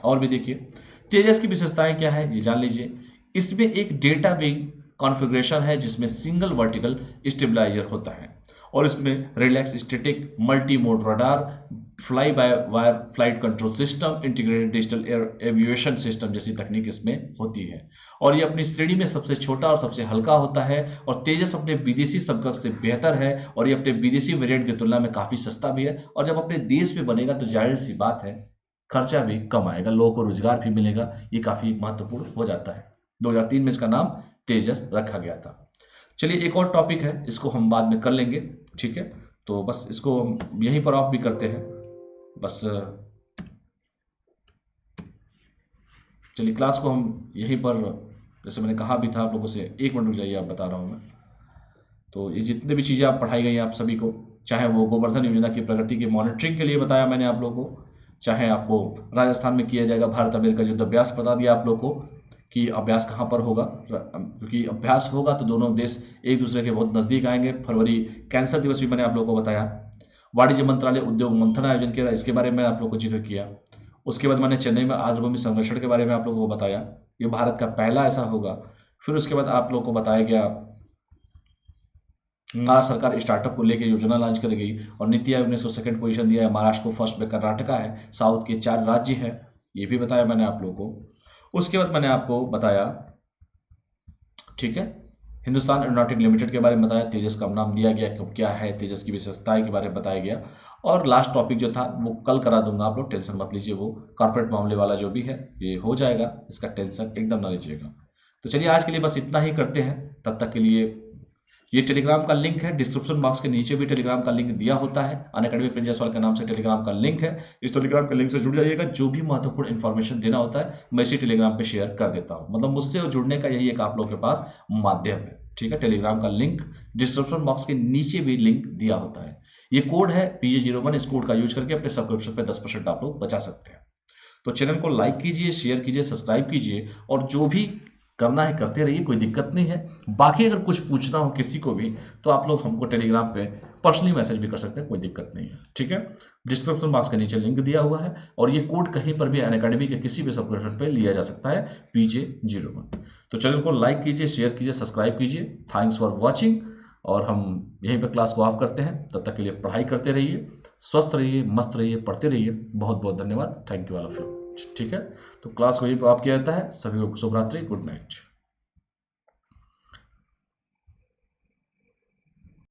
और भी देखिए तेजस की विशेषताएं क्या है ये जान लीजिए। इसमें एक डेटा विंग कॉन्फ़िगरेशन है जिसमें सिंगल वर्टिकल स्टेबलाइजर होता है और इसमें relax static multi mode radar, fly by wire flight control system, integrated digital air aviation system जैसी तकनीक इसमें होती है। और ये अपनी श्रेणी में सबसे छोटा और सबसे हल्का होता है और तेजस अपने विदेशी समकक्ष से बेहतर है और ये अपने विदेशी वेरिएंट की तुलना में काफी सस्ता भी है। और जब अपने देश में बनेगा तो जाहिर सी बात है खर्चा भी कम आएगा, लोगों को रोजगार भी मिलेगा, ये काफी महत्वपूर्ण हो जाता है। 2003 में इसका नाम तेजस रखा गया था। चलिए एक और टॉपिक है, इसको हम बाद में कर लेंगे, ठीक है। तो बस इसको यहीं पर ऑफ भी करते हैं बस। चलिए क्लास को हम यहीं पर, जैसे मैंने कहा भी था आप लोगों से, 1 मिनट रुक जाइए, आप बता रहा हूँ मैं। तो ये जितने भी चीज़ें आप पढ़ाई गई हैं आप सभी को, चाहे वो गोवर्धन योजना की प्रगति की मॉनिटरिंग के लिए बताया मैंने आप लोगों को, चाहे आपको राजस्थान में किया जाएगा भारत अमेरिका युद्ध अभ्यास बता दिया आप लोग को कि अभ्यास कहाँ पर होगा, क्योंकि अभ्यास होगा तो दोनों देश एक दूसरे के बहुत नज़दीक आएंगे। फरवरी कैंसर दिवस भी मैंने आप लोगों को बताया। वाणिज्य मंत्रालय उद्योग मंथन आयोजन किया, इसके बारे में आप लोग को जिक्र किया। उसके बाद मैंने चेन्नई में आर्द्रभूमि संरक्षण के बारे में आप लोगों को बताया, ये भारत का पहला ऐसा होगा। फिर उसके बाद आप लोग को बताया गया महाराष्ट्र सरकार स्टार्टअप को लेकर योजना लॉन्च कर गई और नीति आयोग ने इसको सेकंड पोजीशन दिया है, महाराष्ट्र को फर्स्ट में कर्नाटका है, साउथ के 4 राज्य है, ये भी बताया मैंने आप लोगों को। उसके बाद मैंने आपको बताया, ठीक है, हिंदुस्तान एरोनॉटिक लिमिटेड के बारे में बताया, तेजस का नाम दिया गया, कब क्या है, तेजस की विशेषताएं के बारे में बताया गया। और लास्ट टॉपिक जो था वो कल करा दूंगा, आप लोग टेंशन मत लीजिए, वो कॉर्पोरेट मामले वाला जो भी है ये हो जाएगा, इसका टेंशन एकदम ना लीजिएगा। तो चलिए आज के लिए बस इतना ही करते हैं, तब तक के लिए ये टेलीग्राम का लिंक है, डिस्क्रिप्शन बॉक्स के नीचे भी टेलीग्राम का लिंक दिया होता है, अनअकैडमी प्रिंस जायसवाल के नाम से टेलीग्राम का लिंक है। इस टेलीग्राम के लिंक से जुड़ जाइएगा, जो भी महत्वपूर्ण इन्फॉर्मेशन देना होता है मैं इसी टेलीग्राम पे शेयर कर देता हूँ। मतलब मुझसे जुड़ने का यही एक आप लोगों के पास माध्यम है, ठीक है। टेलीग्राम का लिंक डिस्क्रिप्शन बॉक्स के नीचे भी लिंक दिया होता है। ये कोड है PJ01, इस कोड का यूज करके अपने सब्सक्रिप्शन पे 10% आप लोग बचा सकते हैं। तो चैनल को लाइक कीजिए, शेयर कीजिए, सब्सक्राइब कीजिए और जो भी करना है करते रहिए, कोई दिक्कत नहीं है। बाकी अगर कुछ पूछना हो किसी को भी तो आप लोग हमको टेलीग्राम पे पर्सनली मैसेज भी कर सकते हैं, कोई दिक्कत नहीं है, ठीक है। डिस्क्रिप्शन बॉक्स के नीचे लिंक दिया हुआ है और ये कोड कहीं पर भी अनअकैडमी के किसी भी सब्सक्रिप्शन पे लिया जा सकता है, PJ01। तो चैनल को लाइक कीजिए, शेयर कीजिए, सब्सक्राइब कीजिए। थैंक्स फॉर वॉचिंग और हम यहीं पर क्लास को ऑफ करते हैं। तब तक के लिए पढ़ाई करते रहिए, स्वस्थ रहिए, मस्त रहिए, पढ़ते रहिए। बहुत बहुत धन्यवाद, thank you all of you, ठीक है। तो क्लास को यहीं पर ऑफ किया जाता है। सभी को शुभ रात्रि, गुड नाइट।